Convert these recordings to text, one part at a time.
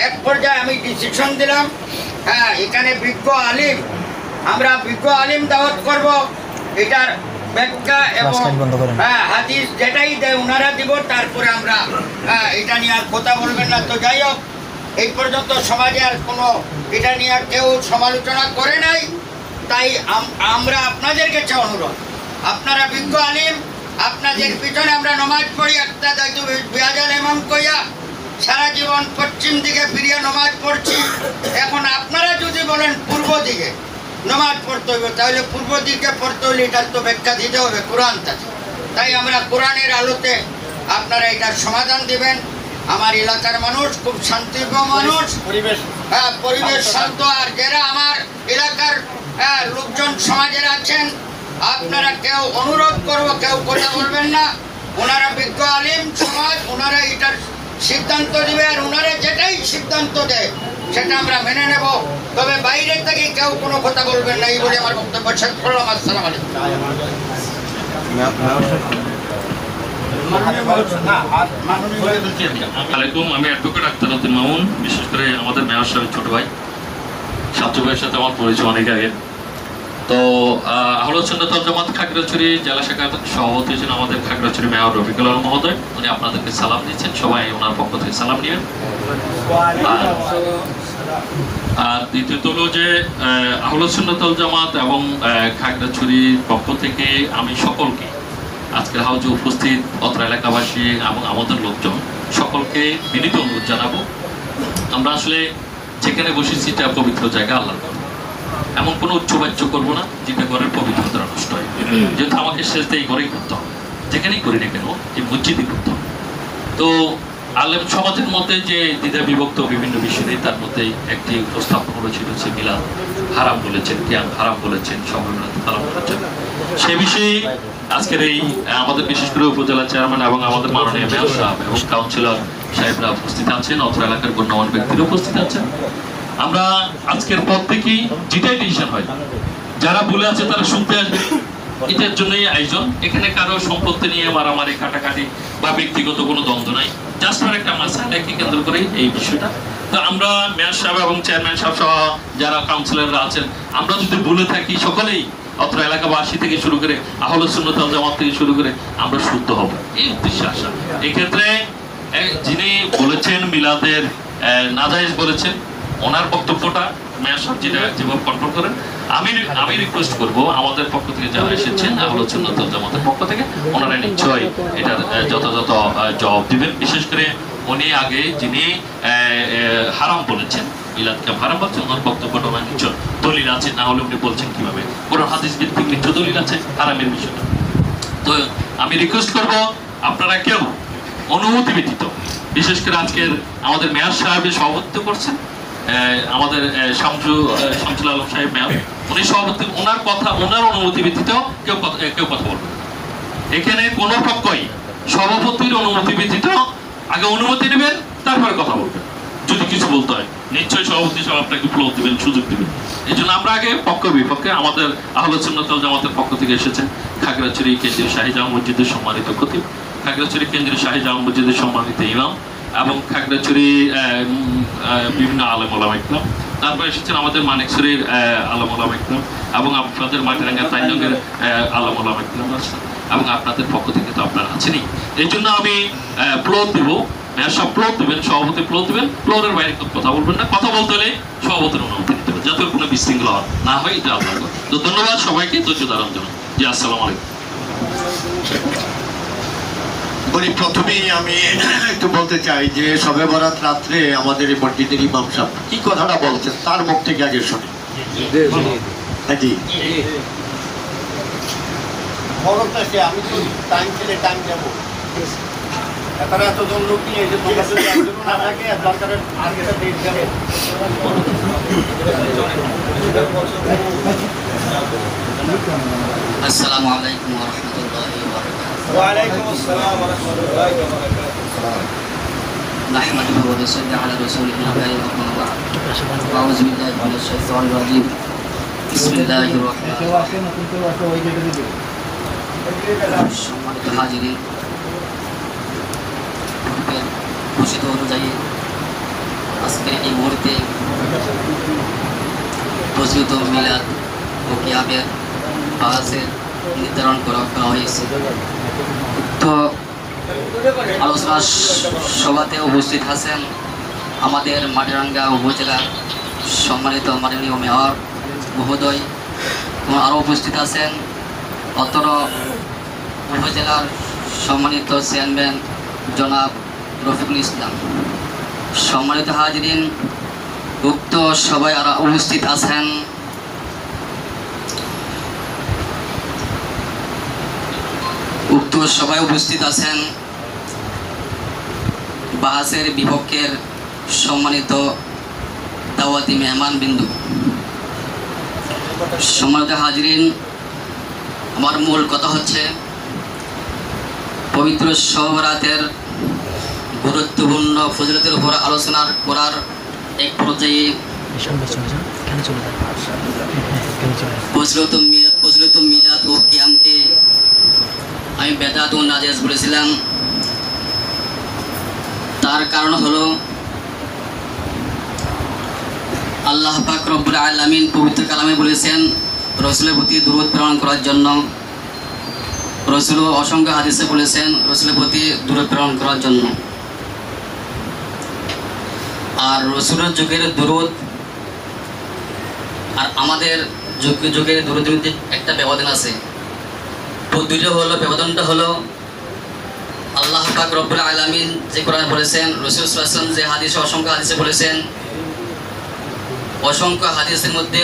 এক পর্যায়ে আমি ডিসিশন দিলাম, হ্যাঁ এখানে বিজ্ঞ আলিম, আমরা বিজ্ঞ আলিম দাওয়াত করব, এটার ব্যাখ্যা এবং হাদিস যেটাই দেয় ওনারা দিব, তারপরে আমরা এটা নিয়ে আর কথা বলবেন না। তো যাই হোক, এই পর্যন্ত সমাজে আর কোনো এটা নিয়ে কেউ সমালোচনা করে নাই। তাই আমরা আপনাদের কাছে অনুরোধ, আপনারা বিজ্ঞ আলিম, আপনাদের পিছনে আমরা নমাজ পড়ি, একটা দায়িত্ব বিয়াজাল এমাম কইয়া সারা জীবন পশ্চিম দিকে ফিরিয়ে নমাজ পড়ছি। এখন আপনারা যদি বলেন পূর্ব দিকে নমাজ পড়তে হবে, তাহলে পূর্ব দিকে পড়তে হলে এটার তো ব্যাখ্যা দিতে হবে কোরআন থেকে। তাই আমরা কোরআনের আলোতে আপনারা এটার সমাধান দিবেন। আমার এলাকার মানুষ খুব শান্তিপ্রিয় মানুষ, পরিবেশ শান্ত। আর যারা আমার এলাকার লোকজন সমাজের আছেন, আপনারা কেউ অনুরোধ করবো, কেউ কথা বলবেন না। ওনারা বিজ্ঞ আলিম সমাজ, ওনারা এটার সিদ্ধান্ত দিবে, আর ওনারা যেটাই সিদ্ধান্ত দেয় সেটা আমরা মেনে নেব। তবে বাইরে থেকে কেউ কোনো কথা বলবেন না, এই বলে আমার বক্তব্য শেষ করলাম। আসসালামু আলাইকুম। আমি অ্যাডভোকেট আখতারউদ্দিন মামুন। বিশেষ করে আমাদের মেয়র সাহেব ছোট ভাই, ছাত্র ভাইয়ের সাথে আমার পরিচয় অনেক আগে। তো আহলুস সুন্নাত ওয়াল জামাত খাগড়াছড়ি জেলা শাখার সভাপতি হচ্ছেন আমাদের খাগড়াছড়ি মেয়র রফিকুল আলম মহোদয়। উনি আপনাদেরকে সালাম দিচ্ছেন, সবাই ওনার পক্ষ থেকে সালাম নিবেন। আর দ্বিতীয়ত হলো যে আহলুস সুন্নাত ওয়াল জামাত এবং খাগড়াছড়ির পক্ষ থেকে আমি সকলকে আজকের হাউজে উপস্থিত অত্র এলাকাবাসী এবং আমাদের লোকজন সকলকে বিনীত অনুরোধ জানাবো, আমরা আসলে যেখানে বসেছি এটা পবিত্র জায়গা, আল্লাহর ঘর। এমন কোনো উচ্চবাচ্য করবো না যেটা ঘরের পবিত্রতা নষ্ট হয়। যেহেতু আমাকে সেজদা এই ঘরেই করতে হবে, যেখানেই করি না কেন এই মসজিদই করতে হবে। তো আলেম সমাজের মধ্যে যে দ্বিধা বিভক্ত বিভিন্ন বিষয়ে, তার মধ্যে একটি উপস্থাপন করেছিল যে মিলাদ হারাম বলেছেন, জ্ঞান হারাম বলেছেন, সম্মেলন হারাম বলেছেন। সে বিষয়ে আজকের এই আমাদের বিশেষ করে উপজেলা চেয়ারম্যান এবং আমাদের মাননীয় মেয়র সাহেব এবং কাউন্সিলর সাহেবরা উপস্থিত আছেন, অত্র এলাকার গণ্যমান্য ব্যক্তিরা উপস্থিত আছেন। আমরা আজকের পর থেকেই যেটাই ডিসিশন হয়, যারা বলে আছে তারা শুনতে আসবে, এটার জন্যই আয়োজন। এখানে কারো সম্পত্তি নিয়ে মারামারি কাটাকাটি বা ব্যক্তিগত কোনো দ্বন্দ্ব নাই, জাস্ট একটা মাসালাকে কেন্দ্র করে এই বিষয়টা। তো আমরা মেয়র সাহেব এবং চেয়ারম্যান সাহেব সহ যারা কাউন্সিলররা আছেন, আমরা যদি বলে থাকি সকলেই অত্র এলাকাবাসী থেকে শুরু করে আহলুস সুন্নাত ওয়াল জামাত থেকে শুরু করে আমরা শুদ্ধ হব, এই উদ্দেশ্যে আসা। এক্ষেত্রে যিনি বলেছেন মিলাদের নাজায়েজ বলেছেন, ওনার বক্তব্যটা মেয়র সাহেব যেভাবে কন্ট্রোল করেন, আমি রিকোয়েস্ট করব আমাদের পক্ষ থেকে যারা এসেছেন আহলুস সুন্নাত ওয়াল জামাতের পক্ষ থেকে, ওনারা নিশ্চয়ই এটার যথাযথ জবাব দিবেন। বিশেষ করে উনি আগে যিনি হারাম বলেছেন, মিলাদকে হারাম বলছেন, ওনার বক্তব্যটা আমার নিশ্চয় দলিল আছে, না হলে উনি বলছেন কিভাবে, কোরআন হাদিস ভিত্তিক নিশ্চয় দলিল আছে হারামের বিষয়টা। তো আমি রিকোয়েস্ট করব আপনারা কেউ অনুমতি ব্যতীত, বিশেষ করে আজকের আমাদের মেয়র সাহেবের সভাপতিত্ব করছেন আমাদের শামসুল আলম সাহেব মেয়র, উনি সভাপতি, ওনার কথা ওনার অনুমতি ব্যতীত কেউ কথা বলবে। এখানে কোনো পক্ষই সভাপতির অনুমতি ব্যতীত আগে অনুমতি নেবেন, তারপরে কথা বলবেন। যদি কিছু বলতে হয় নিশ্চয়ই সভাপতি সাহেব আপনাকে ফ্লো দিবেন, সুযোগ দিবেন। এই জন্য আমরা আগে পক্ষ বিপক্ষে, আমাদের আহলুস সুন্নাত ওয়াল জামাতের পক্ষ থেকে এসেছেন খাগড়াছড়ি কেন্দ্রীয় শাহী জামে মসজিদের সম্মানিত খতিব, খাগড়াছড়ি কেন্দ্রীয় শাহী জামে মসজিদের সম্মানিত ইমাম এবং খাগড়াছড়ি বিভিন্ন আলেম ওলামা ইকরাম, তারপর এসেছেন আমাদের মানিকছড়ির আলেম ওলামা ইকরাম এবং আপনাদের মাটিরাঙ্গা তাইনগের আলেম ওলামা ইকরাম আসছেন, এবং আপনাদের পক্ষ থেকে তো আপনারা আছেনই। এই জন্য আমি প্লোর দিব, সব প্লোর দেবেন, সভাপতি প্লোর দেবেন, প্লোরের বাইরে কথা বলবেন না, কথা বলতে হলে সভাপতির অনুমতি দিতে হবে, যাতে কোনো বিশৃঙ্খলা না হয়, এটা আল্লাহ। তো ধন্যবাদ সবাইকে, ধৈর্য ধারণ জানান। জি, আসসালামু আলাইকুম। প্রথমেই আমি একটু বলতে চাই যে শবে বরাত রাত্রে আমাদের এই মসজিদের ইমাম সাহেব কি কথাটা বলছেন তার মুখ থেকে আগে শুনি। আমি তো টাইম ছেলে টাইম যাবো, এখানে এতজন লোক নিয়ে এই যে না থাকে দরকারের আগে ডেট যাবে। আসসালামু আলাইকুম ওয়া রাহমাতুল্লাহি ওয়া বারাকাতুহু। ওয়া আলাইকুম আসসালাম ওয়া রাহমাতুল্লাহি ওয়া বারাকাতুহু। নাহমাদুহু ওয়া নুসাল্লি আলা রাসূলিল কারীম আম্মা বা'দ। আউযু বিল্লাহি মিনাশ শাইতানির রাজীম। বিসমিল্লাহির রহমানির রহিম। সম্মানিত হাজিরিন, ঘোষিত অনুযায়ী আজকের এই মুহূর্তে প্রচলিত মিলাদ ও কিয়ামের বাহাসের নির্ধারণ করা হয়েছে। তো আলোচনা সভাতে উপস্থিত আছেন আমাদের মাটিরাঙ্গা উপজেলার সম্মানিত মাননীয় মেয়র মহোদয় এবং আরও উপস্থিত আছেন অত্র উপজেলার সম্মানিত চেয়ারম্যান জনাব রফিকুল ইসলাম। সম্মানিত হাজিরিন, উক্ত সবাই আরও উপস্থিত আছেন বাহাসের বিপক্ষের সম্মানিত দাওয়াতি মেহমান বিন্দু। সম্মানিত হাজিরিন, আমার মূল কথা হচ্ছে পবিত্র শবে বরাতের গুরুত্বপূর্ণ ফজিলতের উপর আলোচনা করার এক পর্যায়ে প্রচলিত মিলাদ ও কিয়ামকে আমি বেদাত ও নাজায়েজ বলেছিলাম। তার কারণ হলো আল্লাহ পাক রব্বুল আলামিন পবিত্র কালামে বলেছেন রসুলের প্রতি দুরূদ প্রেরণ করার জন্য। রসুল অসংখ্য হাদিসে বলেছেন রসুলের প্রতি দুরূদ প্রেরণ করার জন্য। আর রসুলের যুগের দুরূদ আর আমাদের যুগের দুরূদের মধ্যে একটা ব্যবধান আছে। ব্যবধানটা হলো আল্লাহ পাক রব্বুল আলামিন যে কোরআনে বলেছেন, রাসূল সাল্লাল্লাহু আলাইহি ওয়াসাল্লাম যে হাদিসে অসংখ্য হাদিসে বলেছেন, অসংখ্য হাদিসের মধ্যে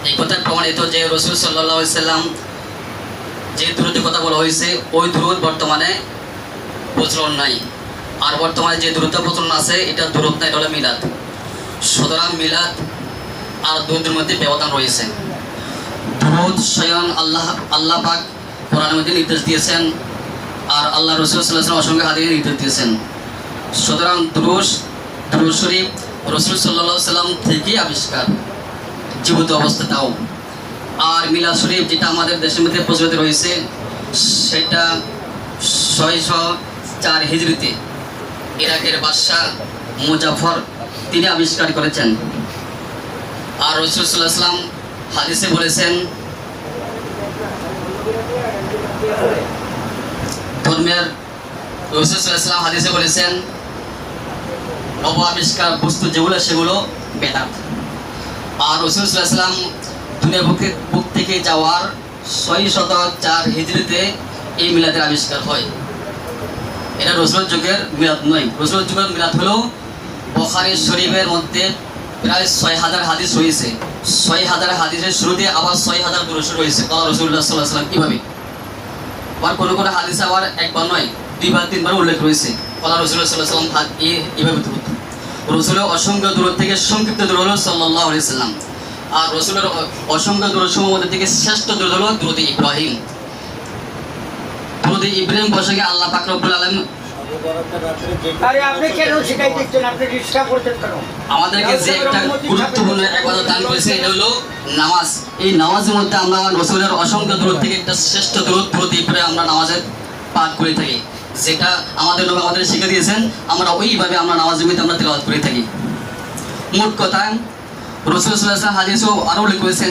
এই কথা প্রমাণিত যে রাসূল সাল্লাল্লাহু আলাইহি ওয়াসাল্লাম যে দুরূদের কথা বলা হয়েছে ওই দুরূদ বর্তমানে প্রচলন নাই। আর বর্তমানে যে দুরূদটা প্রচলন আছে এটা দুরূদ না, এটা হলো মিলাদ। সুতরাং মিলাদ আর দুরূদের মধ্যে ব্যবধান রয়েছে। দুরূদ স্বয়ং আল্লাহ পাক কোরআনের মধ্যে নির্দেশ দিয়েছেন আর আল্লাহ রাসূল সাল্লাল্লাহু আলাইহি ওয়াসাল্লাম অসংখ্য হাদিসে নির্দেশ দিয়েছেন। সুতরাং দুরূদ শরীফ রাসূল সাল্লাল্লাহু আলাইহি ওয়াসাল্লাম থেকে আবিষ্কার জীবিত অবস্থাটাও। আর মিলাদ শরীফ যেটা আমাদের দেশের মধ্যে প্রচলিত রয়েছে সেটা 604 হিজরিতে ইরাকের বাদশাহ মুজাফর তিনি আবিষ্কার করেছেন। আর রাসূল সাল্লাল্লাহু আলাইহি ওয়াসাল্লাম হাদিসে বলেছেন ধর্মের রাসূল সাল্লাল্লাহু আলাইহি ওয়াসাল্লাম হাদিসে বলেছেন নব আবিষ্কার বস্তু যেগুলো সেগুলো বেদাত। আর রাসূল সাল্লাল্লাহু আলাইহি ওয়াসাল্লাম দুনিয়ার বুক থেকে যাওয়ার 604 হিজরিতে এই মিলাদের আবিষ্কার হয়। এটা রাসূলের যুগের মিলাদ নয়। রাসূলের যুগের মিলাদ হলো বুখারী শরীফের মধ্যে প্রায় 6000 হাদিস রয়েছে। 6000 হাদিসের শুরুতে আবার 6000 দুরূদ রয়েছে রাসূলুল্লাহ সাল্লাল্লাহু আলাইহি ওয়াসাল্লাম কিভাবে। আর কোনো হাদিসে আবার একবার নয় 2বার 3বার উল্লেখ রয়েছে রাসূলুল্লাহ সাল্লাল্লাহু আলাইহি ওয়াসাল্লাম এইভাবে দুরূদ। রাসূলের অসংখ্য দুরূদ থেকে সংক্ষিপ্ত দুরূদ হলো সাল্লাল্লাহু আলাইহি ওয়াসাল্লাম। আর রাসূলের অসংখ্য দুরূদের মধ্যে থেকে শ্রেষ্ঠ দুরূদ হলো দুরূদ ইব্রাহিম। দুরূদ ইব্রাহিম প্রসঙ্গে আল্লাহ পাক রব্বুল আলামিন আমাদেরকে যে একটা গুরুত্বপূর্ণ ইবাদত দান করেছে এটা হলো নামাজ। এই নামাজের মধ্যে আমরা রাসূলের অসংখ্য দুরূদ থেকে একটা শ্রেষ্ঠ দুরূদ ইব্রাহিম আমরা নামাজে পাঠ করে থাকি, যেটা আমাদের নবী আমাদের শিখিয়ে দিয়েছেন। আমরা ওইভাবে আমরা নামাজের মধ্যে আমরা তেলাওয়াত করে থাকি। মোট কথা রাসূল সাল্লাল্লাহু আলাইহি ওয়াসাল্লাম হাদিসেও আরও উল্লেখ করেছেন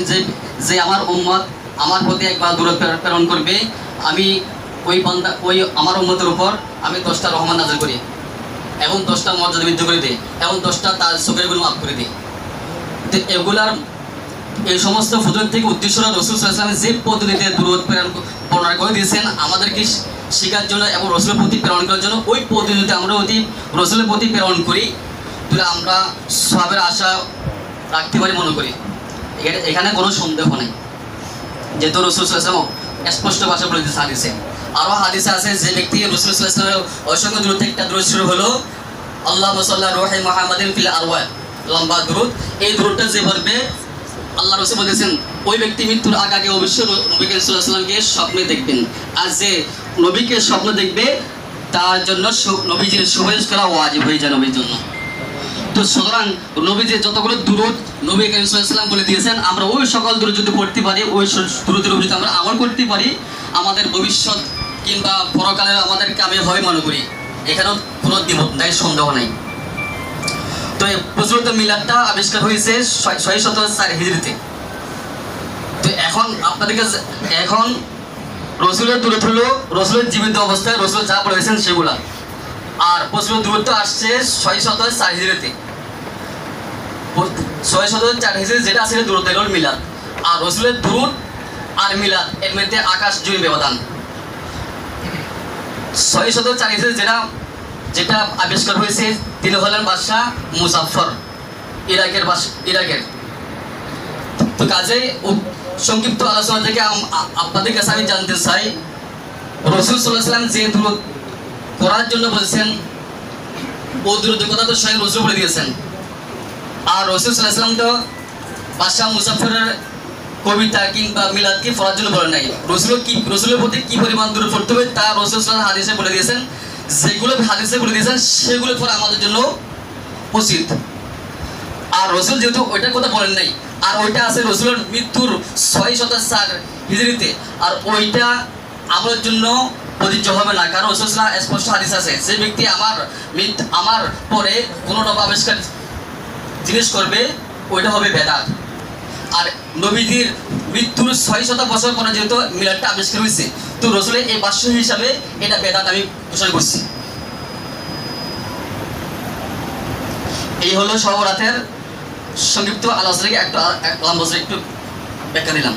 যে আমার উম্মত আমার প্রতি একবার দুরূদ প্রেরণ করবে, আমি ওই আমার উম্মতের উপর আমি 10টা রহমান নাযিল করি এবং 10টা মর্যাদা বৃদ্ধি করে দিই এবং 10টা তার চোখের গুণ মাফ করে দিই। তো এগুলার এই সমস্ত ফজিলত থেকে উদ্দেশ্যরা রাসূল সাল্লাল্লাহু আলাইহি ওয়াসাল্লাম যে পদ্ধতিতে দুরূদ বর্ণনা করে দিয়েছেন আমাদেরকে শেখার জন্য এবং রাসূলের প্রতি প্রেরণ করার জন্য ওই পদ্ধতিতে আমরা রাসূলের প্রতি প্রেরণ করি, তাহলে আমরা সওয়াবের আশা রাখতে পারি মনে করি। এখানে কোনো সন্দেহ নেই, যেহেতু রাসূল সাল্লাল্লাহু আলাইহি ওয়াসাল্লাম স্পষ্ট ভাষা বলে দিয়েছে হাদিসে। আরও হাদিসে আছে যে ব্যক্তি রাসূল সাল্লাল্লাহু আলাইহি ওয়াসাল্লামের অসংখ্য দুরূদ থেকে একটা দুরূদ শুরু হলো আল্লাহুম্মা সাল্লি আলা রূহি মুহাম্মাদিন ফিল আরওয়াহ, লম্বা দুরূদ। এই দুরূদটা যে পড়বে আল্লাহ রাসূল বলেছেন ওই ব্যক্তি মৃত্যুর আগে অবশ্যই নবী করিম সাল্লাল্লাহু আলাইহি ওয়াসাল্লামকে স্বপ্নে দেখবেন। আর যে নবীকে স্বপ্ন দেখবে তার জন্য নবীজির সুপারিশ করা ওয়াজিব হয়ে যায় নবীর জন্য। তো সুতরাং নবীজির যতগুলো দুরূদ নবী করিম সাল্লাল্লাহু আলাইহি ওয়াসাল্লাম বলে দিয়েছেন আমরা ওই সকল দুরূদ যদি পড়তে পারি, ওই দুরূদের উপর যদি আমরা আমল করতে পারি, আমাদের ভবিষ্যৎ কিংবা পরকালের আমাদের কামে হয় মনে করি। এখানেও কোনো দ্বিমত নাই, সন্দেহ নাই। তো তবে প্রচলিত মিলাদটা আবিষ্কার হয়েছে 604 হিজরিতে। তো এখন আপনাদের কাছে এখন রসুলের দূরত্ব হলো রসুলের জীবিত অবস্থায় রসুল যা বলেছেন সেগুলা, আর প্রচলিত দূরত্ব আসছে 604 হিজরিতে। 604 হিজরি যেটা আছে দূরত্ব হলো মিলাদ, আর রসুলের দূর আর মিলাদ এর মধ্যে আকাশ জমি ব্যবধান। 604 হিজরি যেটা আবিষ্কার হয়েছে তিনি হলেন বাদশাহ মুজাফফর, ইরাকের। তো কাজেই সংক্ষিপ্ত আলোচনা থেকে আপনাদের কাছে আমি জানতে চাই, রসুল সাল্লাল্লাহু আলাইহি ওয়াসাল্লাম যে দূরত করার জন্য বলেছেন ও দূরত্বের কথা তো স্বয়ং রসুল বলে দিয়েছেন, আর রসুল সাল্লাল্লাহু আলাইহি ওয়াসাল্লাম তো বাদশাহ মুজাফফরের কবিতা কিংবা মিলাদকে পড়ার জন্য বলেন নাই। রসুলের প্রতি কি পরিমাণ দূরত পড়তে হবে তা রসুল সাল্লাল্লাহু আলাইহি ওয়াসাল্লাম হাদিসে বলে দিয়েছেন, যেগুলো হাদিসে বলে দিয়েছেন সেগুলো পড়া আমাদের জন্য উচিত। আর রসুল যেহেতু ওইটার কথা বলেন নাই, আর ওইটা আছে রসুলের মৃত্যুর 604 হিজরিতে, আর ওইটা আমাদের জন্য প্রযোজ্য হবে না, কারণ রসুল সাল্লাল্লাহু আলাইহি ওয়াসাল্লাম স্পষ্ট হাদিস আছে, যে ব্যক্তি আমার পরে কোনো নব আবিষ্কার জিনিস করবে ওইটা হবে বেদাত। আর নবীজির মৃত্যুর 600 বছর পরে যেহেতু মিলাদটা আবিষ্কার হয়েছে, তো রসুলের এই বাস্য হিসাবে এটা বেদাত আমি ঘোষণা করছি। এই হলো সর্বরাতের সংক্ষিপ্ত আলোচনাকে একটু ব্যাখ্যা দিলাম।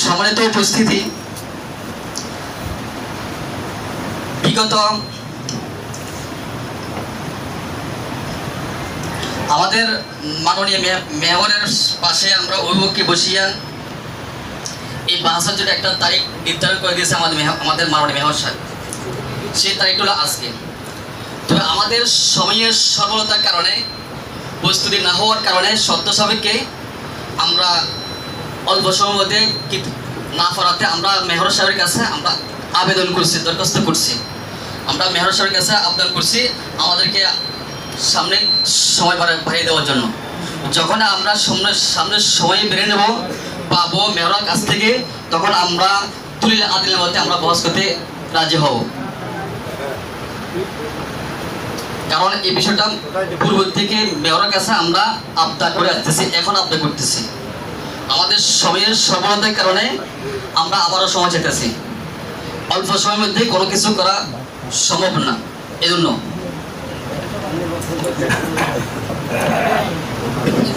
সম্মানিত উপস্থিতি, বিগত আমাদের মাননীয় মেয়রের পাশে আমরা অভিমুখে বসিয়া এই বাহাসের জন্য একটা তারিখ নির্ধারণ করে দিয়েছে আমাদের মাননীয় মেয়র সাহেব। সেই তারিখটা হলো আজকে। তবে আমাদের সময়ের সফলতার কারণে, প্রস্তুতি না হওয়ার কারণে শর্ত সাপেক্ষে আমরা অল্প সময়ের মধ্যে না পড়াতে আমরা মেয়র সাহেবের কাছে আমরা আবেদন করছি, দরখাস্ত করছি। আমরা মেয়র সাহেবের কাছে আবেদন করছি আমাদেরকে সামনে সময় বাড়িয়ে দেওয়ার জন্য। যখন আমরা সামনে সময় বেড়ে নেব পাবো মেয়রের কাছ থেকে, তখন আমরা তুলিল আদিলের মধ্যে আমরা বহস করতে রাজি হব। কারণ এই বিষয়টা পূর্ব থেকে মেয়রের কাছে আমরা আবদার করে আসতেছি, এখন আবদার করতেছি। আমাদের সময়ের সফলতার কারণে আমরা আবারও সময় চাইতেছি, অল্প সময়ের মধ্যে কোনো কিছু করা সম্ভব না। এজন্য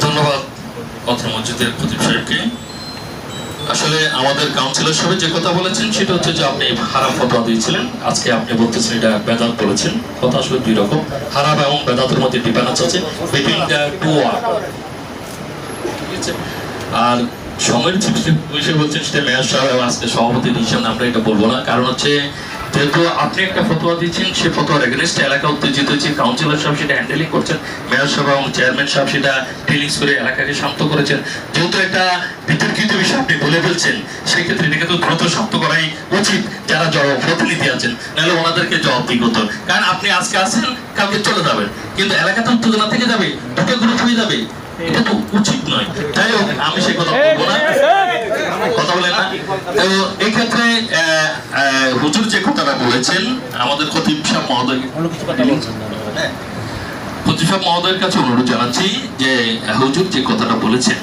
ধন্যবাদ অত্র মসজিদের খতিব সাহেবকে। আসলে আমাদের কাউন্সিলর সাহেব যে কথা বলেছেন সেটা হচ্ছে যে আপনি হারাম ফতোয়া দিয়েছিলেন, আজকে আপনি বলতেছেন এটা বেদাত বলেছেন। কথা আসলে দুই রকম, হারাম এবং বেদাতের মধ্যে ডিফারেন্স আছে বিটুইন দ্য টু ওয়ার্ড। আর সময়ের বিষয় বলছেন সেটা মেয়র সাহেব এবং আজকে সভাপতি হিসেবে আমরা এটা বলবো না, কারণ হচ্ছে যেহেতু আপনি একটা ফতোয়া দিচ্ছেন, সে ফতোয়ার এগেনস্টে এলাকা উত্তেজিত হয়েছে, কাউন্সিলর সাহেব সেটা হ্যান্ডেলিং করছেন, মেয়র সাহেব এবং চেয়ারম্যান সাহেব সেটা ডিলিংস করে এলাকাকে শান্ত করেছেন। যেহেতু একটা বিতর্কিত বিষয় আপনি বলে ফেলছেন, সেই ক্ষেত্রে এটাকে তো দ্রুত শান্ত করাই উচিত যারা প্রতিনিধি আছেন, নাহলে ওনাদেরকে জবাবদিহি করতে হবে। কারণ আপনি আজকে আসেন, কালকে চলে যাবেন, কিন্তু এলাকাতে উত্তেজনা থেকে যাবে, ঢুকে গ্রুপ হয়ে যাবে, এটা তো উচিত নয়। যাই হোক, আমি সেই কথা বলবো না, কথা বলেন না। তো এই ক্ষেত্রে হুজুর যে কথাটা বলেছেন, আমাদের খতিব সাহেব মহোদয়ের কাছে অনুরোধ জানাচ্ছি যে হুজুর যে কথাটা বলেছেন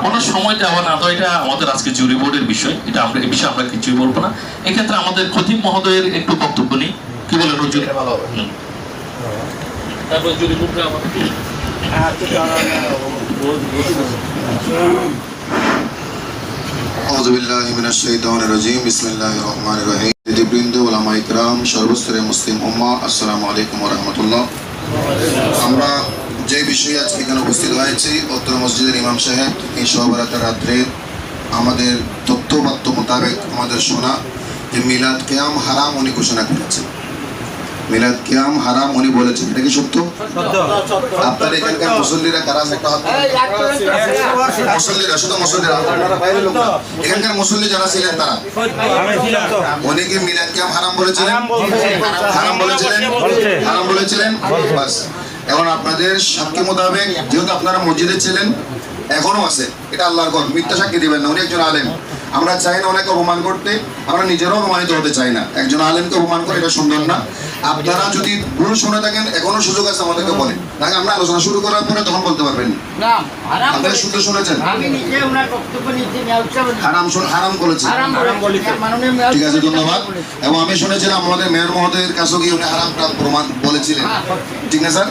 ওনার সময় দেওয়া না দেওয়া, এটা আমাদের আজকে জুরি বোর্ডের বিষয়, এটা আমরা এই বিষয়ে আমরা কিছুই বলবো না। এক্ষেত্রে আমাদের খতিব মহোদয়ের একটু বক্তব্য নেই, কি বলেন হুজুর? তারপর জুরি বোর্ডে আমাদের আউযু বিল্লাহি মিনাশ শাইতানির রাজীম বিসমিল্লাহির রহমানির রহিম। দিবৃন্দ, উলামা ইকরাম, সর্বস্তরের মুসলিম উম্মাহ, আসসালামু আলাইকুম ওয়া রাহমাতুল্লাহ। আমরা যে বিষয়ে আজকে এখানে উপস্থিত হয়েছি, অত্র মসজিদের ইমাম সাহেব এই সহবরাতের রাত্রে আমাদের তথ্যপাত্য মোতাবেক আমাদের শোনা যে মিলাদ কিয়াম হারাম উনি ঘোষণা করেছেন। মিলাদ কিয়াম হারাম উনি বলেছেন, এটা কি সত্য? আপনার এখানকার মুসল্লিরা কারা? একটা হাত মুসল্লিরা, শুধু মুসল্লিরা, এখানকার মুসল্লি যারা ছিলেন তারা উনি কি মিলাদ কিয়াম হারাম বলেছিলেন? হারাম বলেছিলেন, হারাম বলেছিলেন। বাস, এখন আপনাদের সাক্ষী মোতাবেক যেহেতু আপনারা মসজিদে ছিলেন, এখনো আছে, এটা আল্লাহর ঘর, মিথ্যা সাক্ষী দিবেন না। উনি একজন আলেম, আমরা চাই না ওনাকে অপমান করতে, আমরা নিজেরাও অপমানিত হতে চাই না। একজন আলেমকে অপমান করে এটা সুন্দর না। আপনারা যদি ভুল শুনে থাকেন এখনো সুযোগ আছে আমাদেরকে বলেন, নাকি আমরা আলোচনা শুরু করার পরে তখন বলতে পারবেন। না হারাম আপনারা শুদ্ধ শুনেছেন? আমি নিজে ওনার বক্তব্য নিচ্ছি হারাম বলেছেন। মাননীয় মেয়র ঠিক আছে, ধন্যবাদ। এবং আমি শুনেছিলাম আমাদের মেয়র মহোদয়ের কাছে গিয়ে উনি হারামটা প্রমাণ বলেছিলেন, ঠিক না স্যার?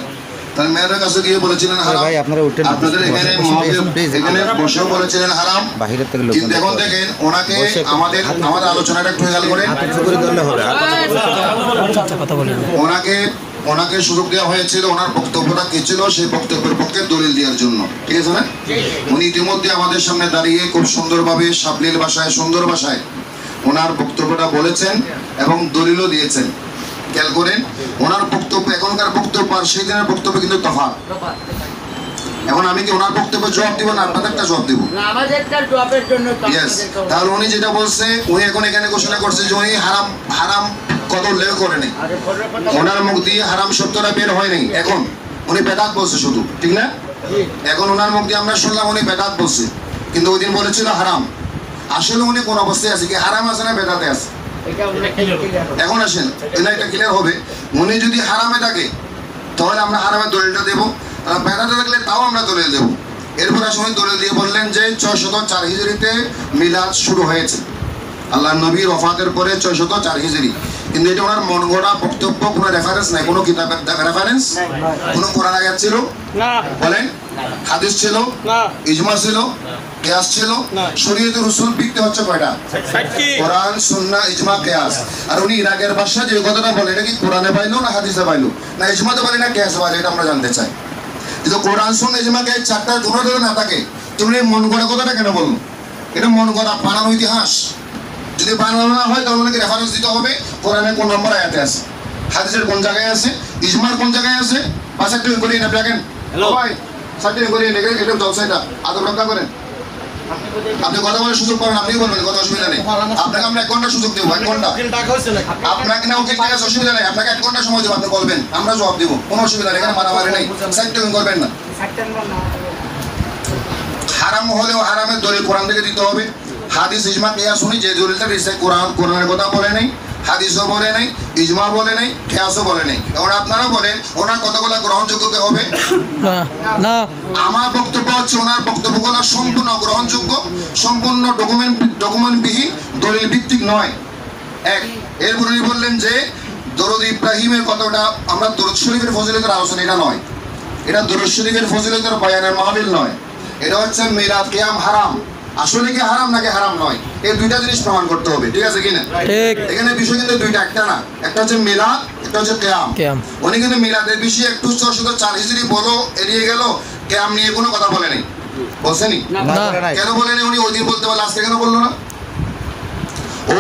তাহলে মেয়রের কাছে গিয়ে বলেছিলেন হারাম, আপনাদের এখানে মহোদয় এখানে বসেও বলেছিলেন হারাম। কিন্তু এখন দেখেন ওনাকে আমাদের আলোচনাটা একটু খেয়াল করে ওনাকে সুযোগ দেওয়া হয়েছিল ওনার বক্তব্যটা কি ছিল সেই বক্তব্যের পক্ষে দলিল দেওয়ার জন্য, ঠিক আছে না? উনি ইতিমধ্যে আমাদের সামনে দাঁড়িয়ে খুব সুন্দরভাবে সাবলীল ভাষায় সুন্দর ভাষায় ওনার বক্তব্যটা বলেছেন এবং দলিলও দিয়েছেন। খেয়াল করেন ওনার বক্তব্য এখনকার বক্তব্য আর সেই দিনের বক্তব্য কিন্তু তফাৎ। এখন আমি কি ওনার বক্তব্যে জবাব দিব না আপনাদেরটা জবাব দিব? ইয়েস। তাহলে উনি যেটা বলছে উনি এখন এখানে ঘোষণা করছে যে উনি হারাম কত উল্লেখ করে নেই, ওনার মুখ দিয়ে হারাম শব্দটা বের হয় নাই। এখন উনি বেদাত বলছে শুধু, ঠিক না? এখন ওনার মুখ দিয়ে আমরা শুনলাম উনি বেদাত বলছে, কিন্তু ওই দিন বলেছিল হারাম। আসলে উনি কোন অবস্থায় আছে, কি হারাম আছে না বেদাতে আছে? এখন আসেন না, এটা ক্লিয়ার হবে। উনি যদি হারামে থাকে তাহলে আমরা হারামের দলিলটা দেবো, আর বেদাতে থাকলে তাও আমরা দলিল দেবো। এরপর আসলে দলিল দিয়ে বললেন যে 604 হিজরিতে মিলাদ শুরু হয়েছে, আল্লাহ নবীর ওফাতের পরে 604 হিজরি। কিন্তু এটা ওনার মন গড়া বক্তব্য, কোনো রেফারেন্স নাই, কোনো কিতাবের রেফারেন্স, কোনো কোরআন আয়াত ছিল না, বলেন হাদিস ছিল না, ইজমা ছিল, কিয়াস ছিল। শরীয়তের উসুল ভিত্তি হচ্ছে কয়টা? কোরআন, সুন্নাহ, ইজমা, কিয়াস। আর উনি ইরাকের ভাষা যে কথাটা বলে এটা কি কোরআনে পাইলো না হাদিসে পাইলো না ইজমাতে পাইলো না কিয়াসে পাইলো, এটা আমরা জানতে চাই। কিন্তু কোরআন, সুন্নাহ, ইজমা, কিয়াস চারটার কোনো যদি না থাকে তুমি মন গড়া কথাটা কেন বললো? এটা মন গড়া বানানো ইতিহাস। যদি বানানো না হয় তাহলে অনেকে রেফারেন্স দিতে হবে কোরআনের কোন নম্বর আয়াতে আছে, হাদিসের কোন জায়গায় আছে, ইজমার কোন জায়গায় আছে। পাঁচটা করে না দেখেন ভাই, সাথে করে নেগেন, এটা জলসাইটা আদব রক্ষা করেন। আপনি কথা বলার সুযোগ পাবেন, আপনি বলবেন, কথা অসুবিধা নেই। আপনাকে আমরা 1 ঘন্টা সুযোগ দেবো, 1 ঘন্টা। আপনাকে না ওকে ঠিক আছে, অসুবিধা নেই, আপনাকে 1 ঘন্টা সময় দেবো, আপনি বলবেন, আমরা জবাব দেবো, কোনো অসুবিধা নেই, এখানে মারামারি নেই, সাইড করবেন না। হারাম হলেও হারামের দলিল কোরআন থেকে দিতে হবে, হাদিস, ইজমা, কিয়াস। উনি যে দলিলটা দিয়েছে কোরআনের কথা বলে নাই, হাদিসও বলে নাই, ইজমা বলে নাই, কিয়াসও বলে নাই। এখন আপনারা বলেন ওনার কথাগুলো গ্রহণযোগ্য হবে না? আমার বক্তব্য হচ্ছে ওনার বক্তব্যগুলো সম্পূর্ণ গ্রহণযোগ্য, সম্পূর্ণ ডকুমেন্টবিহীন, দলিল ভিত্তিক নয়। এরপর উনি বললেন যে দরুদ ইব্রাহিমের কথাটা আমরা দরুদ শরীফের ফজিলতের আলোচনা, এটা নয়, এটা দরুদ শরীফের ফজিলতের বয়ানের মাহফিল নয়, এটা হচ্ছে মিলাদ কিয়াম হারাম। আসলে কি হারাম নাকি হারাম নয়, এই দুইটা জিনিস প্রমাণ করতে হবে, ঠিক আছে কিনা? এখানে বিষয় কিন্তু দুইটা, একটা না, একটা হচ্ছে মিলাদ, একটা হচ্ছে কিয়াম। উনি কিন্তু মিলাদের বিষয়ে একটু 604 হিজরি বলো এড়িয়ে গেল, কিয়াম নিয়ে কোনো কথা বলে নাই, বলছেনি? কেন বলেনি? উনি ওই দিন বলতে পারলে আজকে কেন বললো না?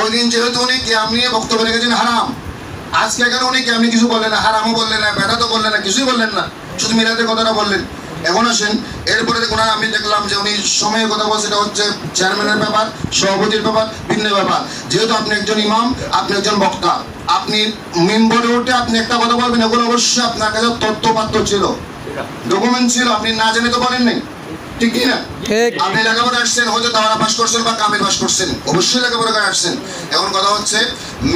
ওই দিন যেহেতু উনি কিয়াম নিয়ে বক্তব্য রেখেছেন হারাম, আজকে কেন উনি কিয়াম নিয়ে কিছু বললেন না, হারামও বললেন না, বেদাতও বললেন না, কিছুই বললেন না, শুধু মিলাদের কথাটা বললেন। এখন আসেন এরপরে দেখুন, আমি দেখলাম যে উনি সময়ের কথা বলছে, এটা হচ্ছে চেয়ারম্যানের ব্যাপার, সভাপতির ব্যাপার, ভিন্ন ব্যাপার। যেহেতু আপনি একজন ইমাম, আপনি একজন বক্তা, আপনি মেম্বরে উঠে আপনি একটা কথা বলবেন, এগুলো অবশ্যই আপনার কাছে তথ্যপাত্র ছিল, ডকুমেন্ট ছিল, আপনি না জেনে তো বলেন নাই, ঠিক কি না? আপনি লেখাপড়া আসছেন, হয়তো দাওয়ারা পাস করছেন বা কামিল পাস করছেন, অবশ্যই লেখাপড়া করে আসছেন। এখন কথা হচ্ছে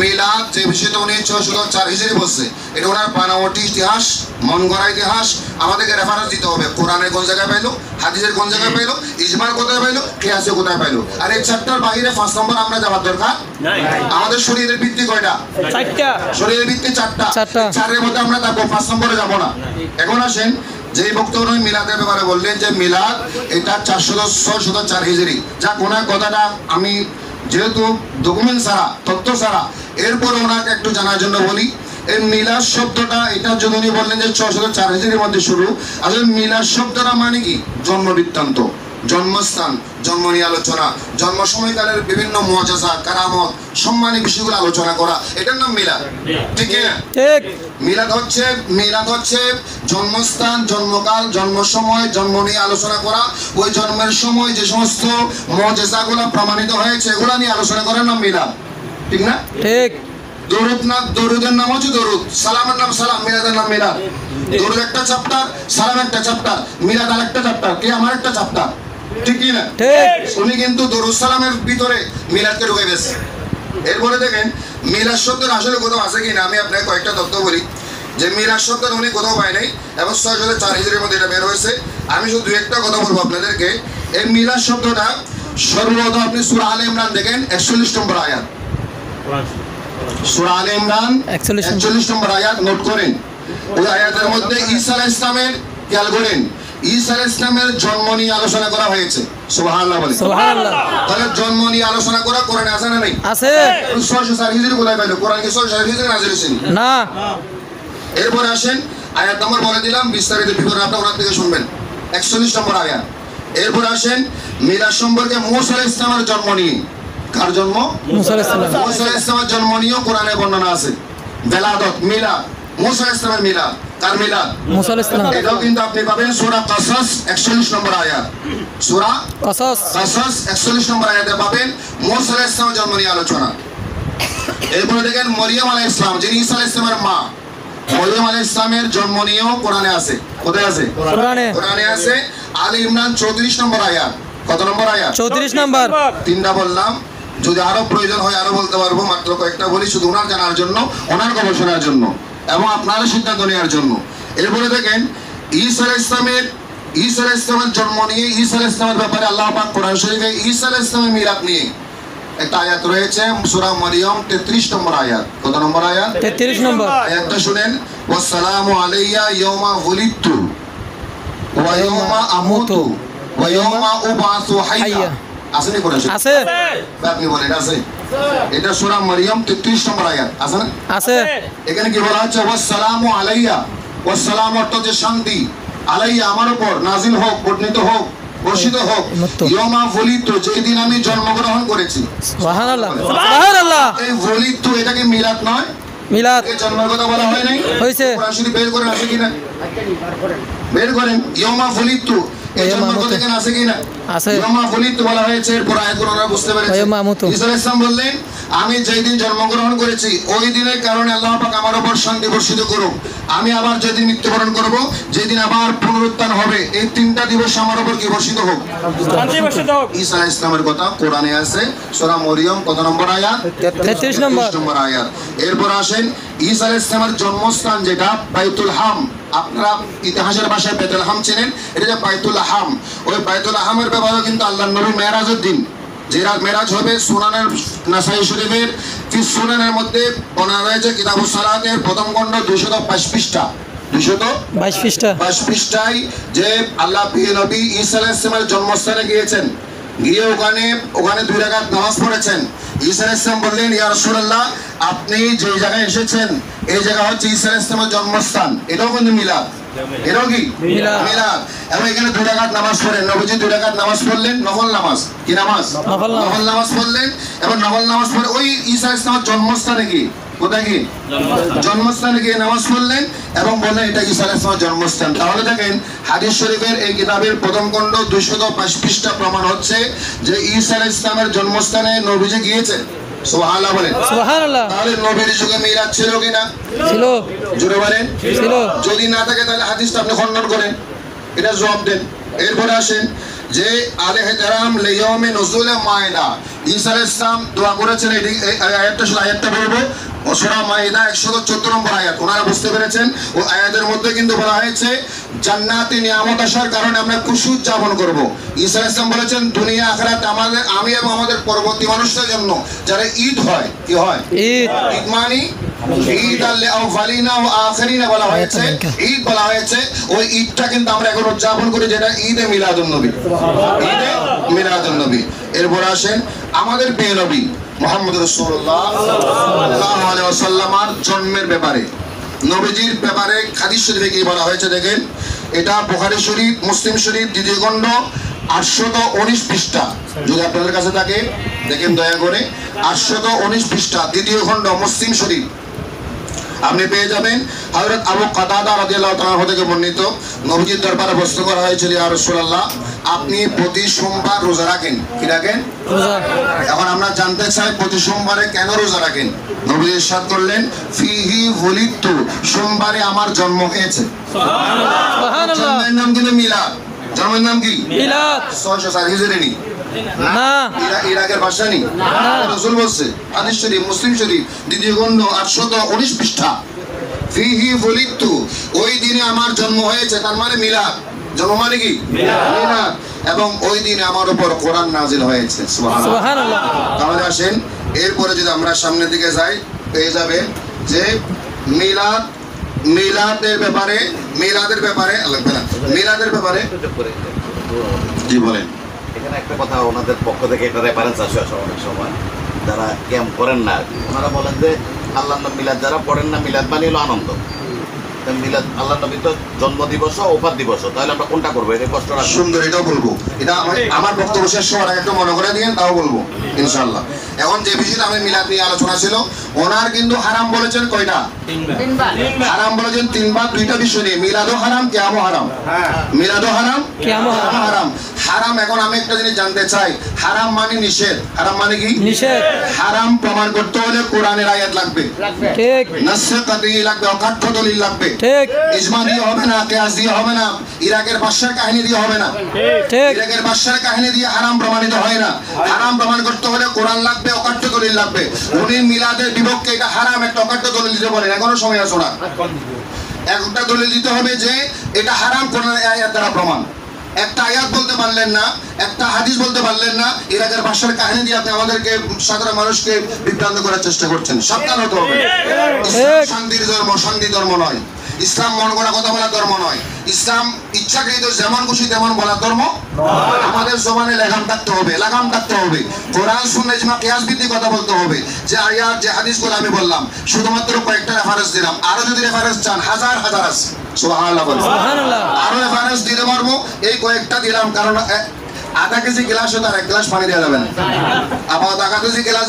মিলাদ যে বিষয়টা উনি 604 হিজরি বলছে, এটা ওনার বানাওয়াটি ইতিহাস, মন গড়া ইতিহাস। আমাদেরকে রেফারেন্স দিতে হবে, কোরআনের কোন জায়গায় পাইলো, হাদিসের কোন জায়গায় পাইলো, ইজমার কোথায় পাইলো, কিয়াসের কোথায় পাইলো। আর এই চ্যাপ্টার বাইরে 5 নম্বর আমরা যাওয়ার দরকার আমাদের শরীরের ভিত্তি কয়টা? 4টা। শরীরের ভিত্তি 4টা, 4-এর মধ্যে আমরা থাকবো, 5 নম্বরে যাবো না। এখন আসেন যে বক্তব্য মিলাদের ব্যাপারে বললেন যে মিলাদ এটা 604 হিজরি, যা ওনার কথাটা আমি যেহেতু ডকুমেন্ট ছাড়া, তথ্য ছাড়া, এরপর ওনাকে একটু জানার জন্য বলি। এই মিলাদ শব্দটা এটার জন্য উনি বললেন যে 604 হিজরির মধ্যে শুরু। আসলে মিলাদ শব্দটা মানে কি? জন্ম বৃত্তান্ত, জন্মস্থান, জন্ম নিয়ে আলোচনা, জন্ম সময়কালের বিভিন্ন মুআজিজা, কারামত, সম্মানী বিষয়গুলো আলোচনা করা, এটার নাম মিলাদ, ঠিক কি না? মিলাদ হচ্ছে জন্মস্থান, জন্মকাল, জন্ম সময়, জন্ম নিয়ে আলোচনা করা, ওই জন্মের সময় যে সমস্ত মুআজিজাগুলো প্রমাণিত হয়েছে এগুলো নিয়ে আলোচনা করার নাম মিলাদ, ঠিক না? ঠিক। দরুদের নাম হচ্ছে দরুদ, সালামের নাম সালাম, মিলাদের নাম মিলাদ। দরুদ একটা চ্যাপ্টার, সালাম একটা চ্যাপ্টার, মিলাদ আরেকটা চ্যাপ্টার, কি আমার একটা চ্যাপ্টার, ঠিক কি না? উনি কিন্তু দরুদ সালামের ভিতরে মিলাদকে ঢুকে গেছে। এরপরে দেখেন মিলাদ শব্দের আসলে কোথাও আছে কিনা আমি আপনাকে কয়েকটা তথ্য বলি যে মিলাদ শব্দ উনি কোথাও পায় নাই এবং 604 হিজরির মধ্যে এটা বের হয়েছে। আমি শুধু দুই একটা কথা বলবো আপনাদেরকে। এই মিলাদ শব্দটা সর্বপ্রথম আপনি সূরা আলে ইমরান দেখেন 41 নম্বর আয়াত। সূরা আলে ইমরান 41 নম্বর আয়াত নোট করেন। ওই আয়াতের মধ্যে ঈসা আলাইহিস সালামের খেয়াল করেন, ঈসা আলাইহিস সালামের জন্ম নিয়ে আলোচনা করা হয়েছে। সুবহানাল্লাহ বলেন। সুবহানাল্লাহ। তাহলে জন্ম নিয়ে আলোচনা করা কোরআনে আছে না নাই? আছে। 604 হিজরি কোথায় পাইলো? কোরআন কি 604 হিজরি নাযিল হয়েছে? না। এরপরে আসেন আয়াত নম্বর বলে দিলাম, বিস্তারিত বিবরণ আপনারা ওনার থেকে শুনবেন। 41 নম্বর আয়াত। এরপর আসেন মিলাদ সম্পর্কে মুসা আলাইহিস সালামের জন্ম নিয়ে। কার জন্ম? মুসা আলাইহিস সালাম। মুসা আলাইহিস সালামের জন্ম নিয়েও কোরআনে বর্ণনা আছে। বেলাদত মিলাদ, মুসা আলাইহিস সালামের মিলাদ। কার মিলাদ? মুসা আলাইহিস সালাম। এটাও কিন্তু আপনি পাবেন সূরা কাসাস 41 নম্বর আয়াত। সূরা কাসাস 41 নম্বর আয়াতে পাবেন মুসা আলাইহিস সালামের জন্ম নিয়ে আলোচনা। এরপরে দেখেন মরিয়ম আলাইহিস সালাম, যিনি ঈসা আলাইহিস সালামের মা, মরিয়ম আলাইহিস সালামের জন্ম নিয়েও কোরআনে আছে। কোথায় আছে? কোরআনে। কোরআনে আছে। আলে ইমরান 34 নম্বর আয়াত। কত নম্বর আয়াত? 34 নাম্বার। তিনটা বললাম, যদি আরো প্রয়োজন হয় আরো বলতে পারবো, মাত্র কয়েকটা বলি শুধু ওনার জানার জন্য, ওনার গবেষণার জন্য এবং আপনারা সিদ্ধান্ত নেওয়ার জন্য। এরপরে দেখেন ঈসা আলাইহিস সালামের জন্ম নিয়ে, ঈসা আলাইহিস সালামের ব্যাপারে আল্লাহ পাক কোরআন শরীফে ঈসা আলাইহিস সালামের মিলাদ নিয়ে একটা আয়াত রয়েছে, সূরা মরিয়ম 33 নম্বর আয়াত। কত নম্বর আয়াত? 33 নম্বর। আয়াতটা শুনেন, ওয়াসসালামু আলাইয়া ইয়াওমা ওয়ালিদতু ওয়া ইয়াওমা আমুতু ওয়া ইয়াওমা উবআসু হাইয়া। আসেনি কোরআন শরীফ? আছে। আপনি বলেন আছে? এটা সূরা মরিয়ম 33 নম্বর আয়াত। আছে না? আছে। এখানে কি বলা হচ্ছে? ওয়াসসালামু আলাইয়া। ওয়াসসালাম অর্থ যে শান্তি, আলাইয়া আমার উপর নাজিল হোক, বর্ণিত হোক, বর্ষিত হোক। ইয়াওমা ওয়ালিদতু, যেই দিন আমি জন্মগ্রহণ করেছি। সুবহানাল্লাহ। সুবহানাল্লাহ। এই ওয়ালিদতু এটা কি মিলাদ নয়? মিলাদ। এই জন্মের কথা বলা হয় নাই? হয়েছে। কোরআন শরীফ বের করেন আছে কিনা? বের করেন। ইয়াওমা ওয়ালিদতু এই জন্মের কথা এখানে আছে কিনা? আছে। ইয়াওমা ওয়ালিদতু বলা হয়েছে। এরপর আয়াতগুলো আমরা বুঝতে পেরেছি। ইয়াওমা আমুতু। ঈসা আলাইহিস সালাম বললেন, আমি যেই দিন জন্মগ্রহণ করেছি ওই দিনের কারণে আল্লাহ পাক আমার উপর শান্তি বর্ষিত করুক। আমি আবার যেদিন মৃত্যুবরণ করব, যেদিন আবার পুনরুত্থান হবে, এই তিনটা দিবস আমার উপর কি বর্ষিত হোক? শান্তি বর্ষিত হোক। ঈসা আলাইহিস সালামের কথা কোরআনে আছে, সূরা মরিয়ম কত নম্বর আয়াত? 33 নম্বর। 33 নম্বর আয়াত। এরপর আসেন ঈসা আলাইহিস সালামের জন্মস্থান যেটা বাইতুল হাম, আপনারা ইতিহাসের ভাষায় বাইতুল হাম চেনেন, এটা যে বাইতুল হাম, ওই বাইতুল হামের ব্যাপারে কিন্তু আল্লাহর নবী মেরাজের দিন, যে মেরাজ হবে, সুনানের নাসাই শরীফের ফি সুনানের মধ্যে বর্ণনা রয়েছে, কিতাবুস সালাতের প্রথম খণ্ড 222 পৃষ্ঠা, 222 পৃষ্ঠা, 22 পৃষ্ঠায় যে আল্লাহ প্রিয় নবী ঈসা আলাইহিস সালামের জন্মস্থানে গিয়েছেন, গিয়ে ওখানে 2 রাকাত নামাজ পড়েছেন। ঈসা আলাইহিস সালাম বললেন, ইয়া রাসূলুল্লাহ, আপনি যে জায়গায় এসেছেন এই জায়গা হচ্ছে ঈসা আলাইহিস সালামের জন্মস্থান। এটাও কিন্তু মিলাদ। এটাও কি মিলাদ? এবং এখানে 2 রাকাত নামাজ পড়েন, নবীজি 2 রাকাত নামাজ পড়লেন, নফল নামাজ। কি নামাজ? নফল নামাজ পড়লেন। এবং নফল নামাজ পড়ে ওই ঈসা আলাইহিস সালামের জন্মস্থানে গিয়ে, কোথায় গিয়ে? জন্মস্থানে গিয়ে নামাজ পড়লেন এবং বললেন এটা ঈসা আলাইহিস সালামের জন্মস্থান। তাহলে দেখেন হাদিস শরীফের এই কিতাবের প্রথম খণ্ড 222 পৃষ্ঠা প্রমাণ হচ্ছে যে ঈসা আলাইহিস সালামের জন্মস্থানে নবীজি গিয়েছেন। সুবহানাল্লাহ বলেন। সুবহানাল্লাহ। তাহলে নবীর যুগে মিলাদ ছিল কিনা? ছিল। জোরে বলেন। ছিল। যদি না থাকে তাহলে হাদিসটা আপনি খণ্ডন করেন, এটা জবাব দেন। এরপরে আসেন যে আলাইহিসসালাম লিয়াউমে নুজুলে মায়দা, ঈসা আলাইহিস সালাম দোয়া করেছেন। এই আয়াতটা বলবো, সূরা মায়দা 114 নম্বর আয়াত। ওনারা বুঝতে পেরেছেন ও আয়াতের মধ্যে কিন্তু বলা হয়েছে জান্নাতি নিয়ামত আসার কারণে আমরা খুশি উদযাপন করব। ঈসা আলাইহিস সালাম বলেছেন দুনিয়া আখিরাত আমি এবং আমাদের পরবর্তী মানুষদের জন্য যারা ঈদ হয়, কি হয়? ঈদ মানে ঈদ আল-আউয়ালিনা ওয়া আখিরিনা বলা হয়েছে, ঈদ বলা হয়েছে। ওই ঈদটা কিন্তু আমরা এখন উদযাপন করি, যেটা ঈদে মিলাদুন নবী। ঈদে মিলাদুন নবী। এরপর আসেন আমাদের প্রিয় নবী মুহাম্মদ রাসূলুল্লাহ সাল্লাল্লাহু আলাইহি ওয়াসাল্লামের জন্মের ব্যাপারে, নবীজির ব্যাপারে হাদিস শরীফে কি বলা হয়েছে দেখেন। এটা বুখারী শরীফ, মুসলিম শরীফ, দ্বিতীয় খণ্ড 819 পৃষ্ঠা। যদি আপনাদের কাছে থাকে দেখেন দয়া করে, 819 পৃষ্ঠা, দ্বিতীয় খণ্ড, মুসলিম শরীফ আপনি পেয়ে যাবেন। হযরত আবু কাতাদা রাদিয়াল্লাহু তাআলা থেকে বর্ণিত, নবীজির দরবারে প্রশ্ন করা হয়েছিল, ইয়া রাসূলুল্লাহ, আপনি প্রতি সোমবার রোজা রাখেন, কি রাখেন? রোজা। এখন আমরা জানতে চাই প্রতি সোমবারে কেন রোজা রাখেন? নবীজি ইরশাদ করলেন, ফিহি ওয়ালিদতু, সোমবারে আমার জন্ম হয়েছে। সুবহানাল্লাহ। জন্মের নাম কিন্তু মিলাদ। জন্মের নাম কি? মিলাদ। 604 হিজরি। না ইরাকের ভাষা নেই রাসূল বলছে হাদিস শরীফ মুসলিম শরীফ দ্বিতীয় খণ্ড 819 পৃষ্ঠা ফিহি ওলিদতু ওই দিনে আমার জন্ম হয়েছে তার মানে মিলাদ জন্ম মানে কি মিলাদ এবং ওই দিনে আমার উপর কোরআন নাজিল হয়েছে সুবহানাল্লাহ সুবহানাল্লাহ। তাহলে আসেন এরপরে যদি আমরা সামনের দিকে যাই পেয়ে যাবে যে মিলাদের ব্যাপারে লাগবে না মিলাদের ব্যাপারে জি বলেন। এখানে একটা কথা ওনাদের পক্ষ থেকে একটা রেফারেন্স আসে অনেক সময় যারা ক্যাম্প করেন না আর কি। ওনারা বলেন যে আল্লাহ মিলাদ যারা পড়েন না মিলাদ মানে হলো আনন্দ। তাই মিলাদ আল্লাহ নবী তো জন্ম দিবস ওপার দিবস, তাহলে আমরা কোনটা করবো? এটা কষ্ট রাখবো। সুন্দর, এটাও বলবো। এটা আমার বক্তব্য শেষ হওয়ার আগে একটু মনে করে দিয়েন, তাও বলবো ইনশাআল্লাহ। এখন যে বিষয়টা আমি মিলাদ নিয়ে আলোচনা ছিল, ওনার কিন্তু হারাম বলেছেন কয়টা? হারাম বলেছেন তিনবার, দুইটা বিষয় নিয়ে। মিলাদও হারাম, কিয়ামও হারাম। মিলাদও হারাম, কিয়ামও হারাম। হারাম, এখন আমি একটা জিনিস জানতে চাই, হারাম মানে নিষেধ। হারাম মানে কি? নিষেধ। হারাম প্রমাণ করতে হলে কোরআনের আয়াত লাগবে, ঠিক, নাসে কাতঈ লাগবে, অকাট্য দলিল লাগবে, ঠিক। ইজমা দিয়ে হবে না, কিয়াস দিয়ে হবে না, ইরাকের বাদশার কাহিনী দিয়ে হবে না, ঠিক। ইরাকের বাদশার কাহিনী দিয়ে হারাম প্রমাণিত হয় না। হারাম প্রমাণ করতে হলে কোরআন লাগবে, অকাট্য দলিল লাগবে। উনি মিলাদের বিপক্ষে এটা হারাম একটা অকাট্য দলিল দিতে বলেন, এখনো সময় আছে না। একটা দলিল দিতে হবে যে এটা হারাম, কোরআনের আয়াত দ্বারা প্রমাণ। একটা আয়াত বলতে পারলেন না, একটা হাদিস বলতে পারলেন না, ইরাকের বাদশার কাহিনী দিয়ে আপনি আমাদেরকে, সাধারণ মানুষকে বিভ্রান্ত করার চেষ্টা করছেন। সাবধান হতে হবে। ইসলাম শান্তির ধর্ম, শান্তি ধর্ম নয়। ইসলাম মন গড়া কথা বলা ধর্ম নয়। ইসলাম ইচ্ছাকৃত যেমন খুশি তেমন বলা ধর্ম। আমাদের জবানে লাগাম থাকতে হবে, লাগাম থাকতে হবে। কোরআন সুন্নাহ ইজমা কিয়াস ভিত্তিক কথা বলতে হবে। যে আয়াত যে হাদিসগুলো আমি বললাম, শুধুমাত্র কয়েকটা রেফারেন্স দিলাম, আরো যদি রেফারেন্স চান হাজার হাজার আছে। সুবহানাল্লাহ, সুবহানাল্লাহ। আরো রেফারেন্স দিতে পারবো, এই কয়েকটা দিলাম। কারণ আধা কেজি গ্লাস হতো আর এক গ্লাস পানি দেওয়া যাবে না। আবার আধা কেজি গ্লাস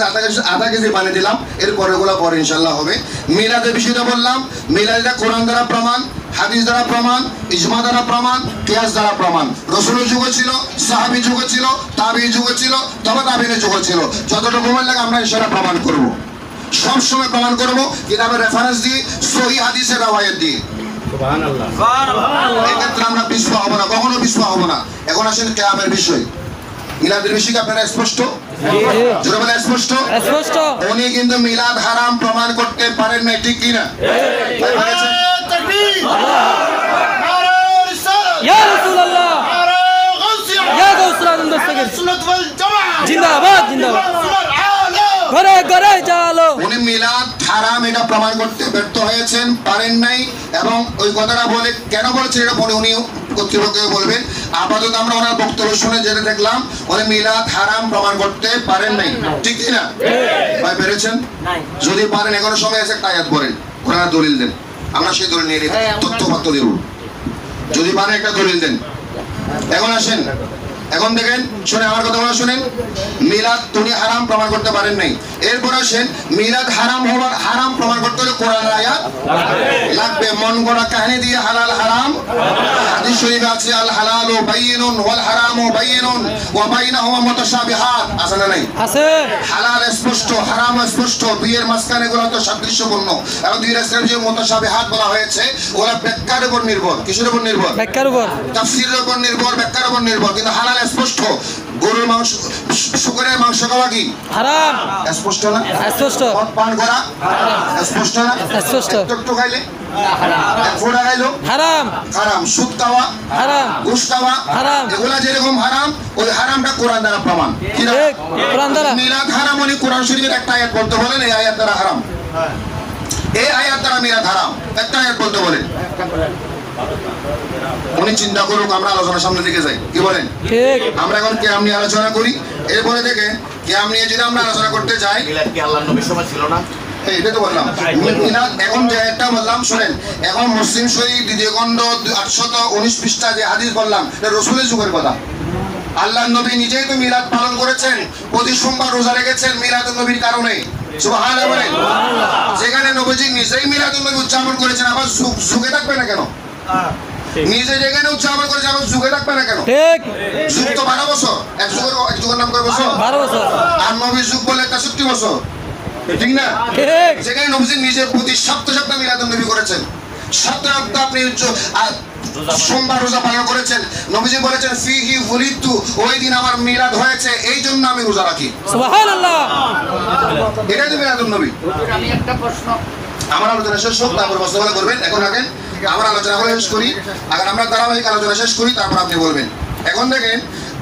আধা কেজি পানি দিলাম, এরপরে ওগুলো পরে ইনশাল্লাহ হবে। মিলাদের বিষয়টা বললাম, মিলাদটা কোরআন দ্বারা প্রমাণ, হাদিস দ্বারা প্রমাণ, ইজমা দ্বারা প্রমাণ, কিয়াস দ্বারা প্রমাণ। রাসূলের যুগে ছিল, সাহাবী যুগে ছিল, তাবিঈ যুগে ছিল, তবে তাবিঈনের যুগে ছিল। যতটুকু সময় লাগে আমরা সেটা প্রমাণ করব, সব সময় প্রমাণ করব, কিতাবের রেফারেন্স দিয়ে, সহিহ হাদিসের রাওয়ায়াত দিয়ে। সুবহানাল্লাহ, সুবহানাল্লাহ। এক্ষেত্রে আমরা পিছপা হব না, কখনো পিছপা হব না। এখন আসেন কিয়ামের বিষয়। মিলাদের বিষয় আপনারা স্পষ্ট? জোরে বলে স্পষ্ট? স্পষ্ট। উনি কিন্তু মিলাদ হারাম প্রমাণ করতে পারেন না, ঠিক কি না? তাকবীর, নারে রিসালাত, ইয়া রাসূলুল্লাহ, নারে গাউসিয়া, ইয়া গাউসুল আজম দস্তগীর, সুন্নাত ওয়াল জামাত জিন্দাবাদ, জিন্দাবাদ। ঘরে ঘরে চালো। উনি মিলাদ হারাম এটা প্রমাণ করতে ব্যর্থ হয়েছেন, পারেন নাই। এবং ওই কথাটা বলে কেন বলেছেন এটা পরে উনি কর্তৃপক্ষকে বলবেন। আপাতত আমরা ওনার বক্তব্য শুনে যেটা দেখলাম, উনি মিলাদ হারাম প্রমাণ করতে পারেন নাই, ঠিক কি না? ভাই পেরেছেন? যদি পারেন এখনো সময় আছে, একটা আয়াত পড়েন, কোরআনের দলিল দেন, আমরা সেই দলিল নিয়ে তথ্যপত্র দেব। যদি পারেন একটা দলিল দেন। এখন আসেন, এখন দেখেন, শুনে আমার কথা বলা শুনেন। মিলাদ উনি হারাম প্রমাণ করতে পারেন নাই। এরপর আসেন, মিলাদ হারাম হওয়ার, হারাম প্রমাণ করতে হলে কোরআনের আয়াত লাগবে। মন গড়া কাহিনী দিয়ে হালাল হারাম, হাদিস শরীফে আছে আল হালালু বাইয়িনুন ওয়াল হারামু বাইয়িনুন ওয়া বাইনাহুমা মুতাশাবিহাত, আছে না নাই? আছে। হালাল স্পষ্ট, হারাম স্পষ্ট, দুইয়ের মাঝখানে গুলো তো সাদৃশ্যপূর্ণ। এবং দুই রাস্তার যে মুতাশাবিহাত বলা হয়েছে, ওরা ব্যাখ্যার উপর নির্ভর। কিসের উপর নির্ভর? ব্যাখ্যার উপর, তাফসীরের উপর নির্ভর, ব্যাখ্যার উপর নির্ভর। কিন্তু হালাল স্পষ্ট। গরুর মাংস, শুকরের মাংস খাওয়া কি হারাম? স্পষ্ট না? স্পষ্ট। মদ পান করা স্পষ্ট না? স্পষ্ট। একটু খাইলে এক ফোঁটা খাইলো হারাম, হারাম। সুদ খাওয়া হারাম, ঘুষ খাওয়া হারাম। এগুলা যেরকম হারাম, ওই হারামটা কোরআন দ্বারা প্রমাণ। ঠিক, কোরআন দ্বারা। মিলাদ হারাম উনি কোরআন শরীফের একটা আয়াত বলতে বলেন, এই আয়াত দ্বারা হারাম, এই আয়াত দ্বারা মিলাদ হারাম, একটা আয়াত বলতে বলেন। উনি চিন্তা করুক, আমরা আলোচনার সামনে দিকে যাই, কি বলেন? ঠিক। আমরা এখন কিয়াম নিয়ে আলোচনা করি। এরপরে দেখে কিয়াম নিয়ে যদি আমরা আলোচনা করতে যাই, মিলাদ কি আল্লাহর নবীর সময় ছিল না? এটা তো বললাম। মিলাদ এখন যে একটা বললাম শুনেন, এখন মুসলিম শরীফ দ্বিতীয় খণ্ড 819 পৃষ্ঠা যে হাদিস বললাম, এটা রাসূলের যুগের কথা। আল্লাহর নবী নিজেই তো মিলাদ পালন করেছেন, প্রতি সোমবার রোজা রেখেছেন মিলাদুন নবীর কারণে। সুবহানাল্লাহ বলেন। যেখানে নবীজি নিজেই মিলাদুন নবী উদযাপন করেছেন, আবার যুগে থাকবে না কেন? নিজে যেখানে উদযাপন করেছে, আবার যুগে থাকবে না কেন? ঠিক। যুগ তো 12 বছর, এক যুগের নাম কয় বছর? 12 বছর। আর নবীর যুগ বলে 63 বছর, ঠিক না? ঠিক। যেখানে নবীজি নিজে প্রতি সপ্তাহে মিলাদুন নবী করেছেন, সপ্তাহে আপনি সোমবার রোজা পালন করেছেন, নবীজি বলেছেন ফিহি উলিদতু, ওই দিন আমার মিলাদ হয়েছে, এই জন্য আমি রোজা রাখি। সুবহানাল্লাহ। এটাই তো মিলাদুন নবী। হুজুর, আমি একটা প্রশ্ন, আমার আলোচনা শেষ হোক, তারপর প্রশ্ন করবেন। এখন রাখেন, আমার আলোচনা করে শেষ করি, আগে আমরা ধারাবাহিক আলোচনা শেষ করি, তারপর আপনি বলবেন। এখন দেখেন,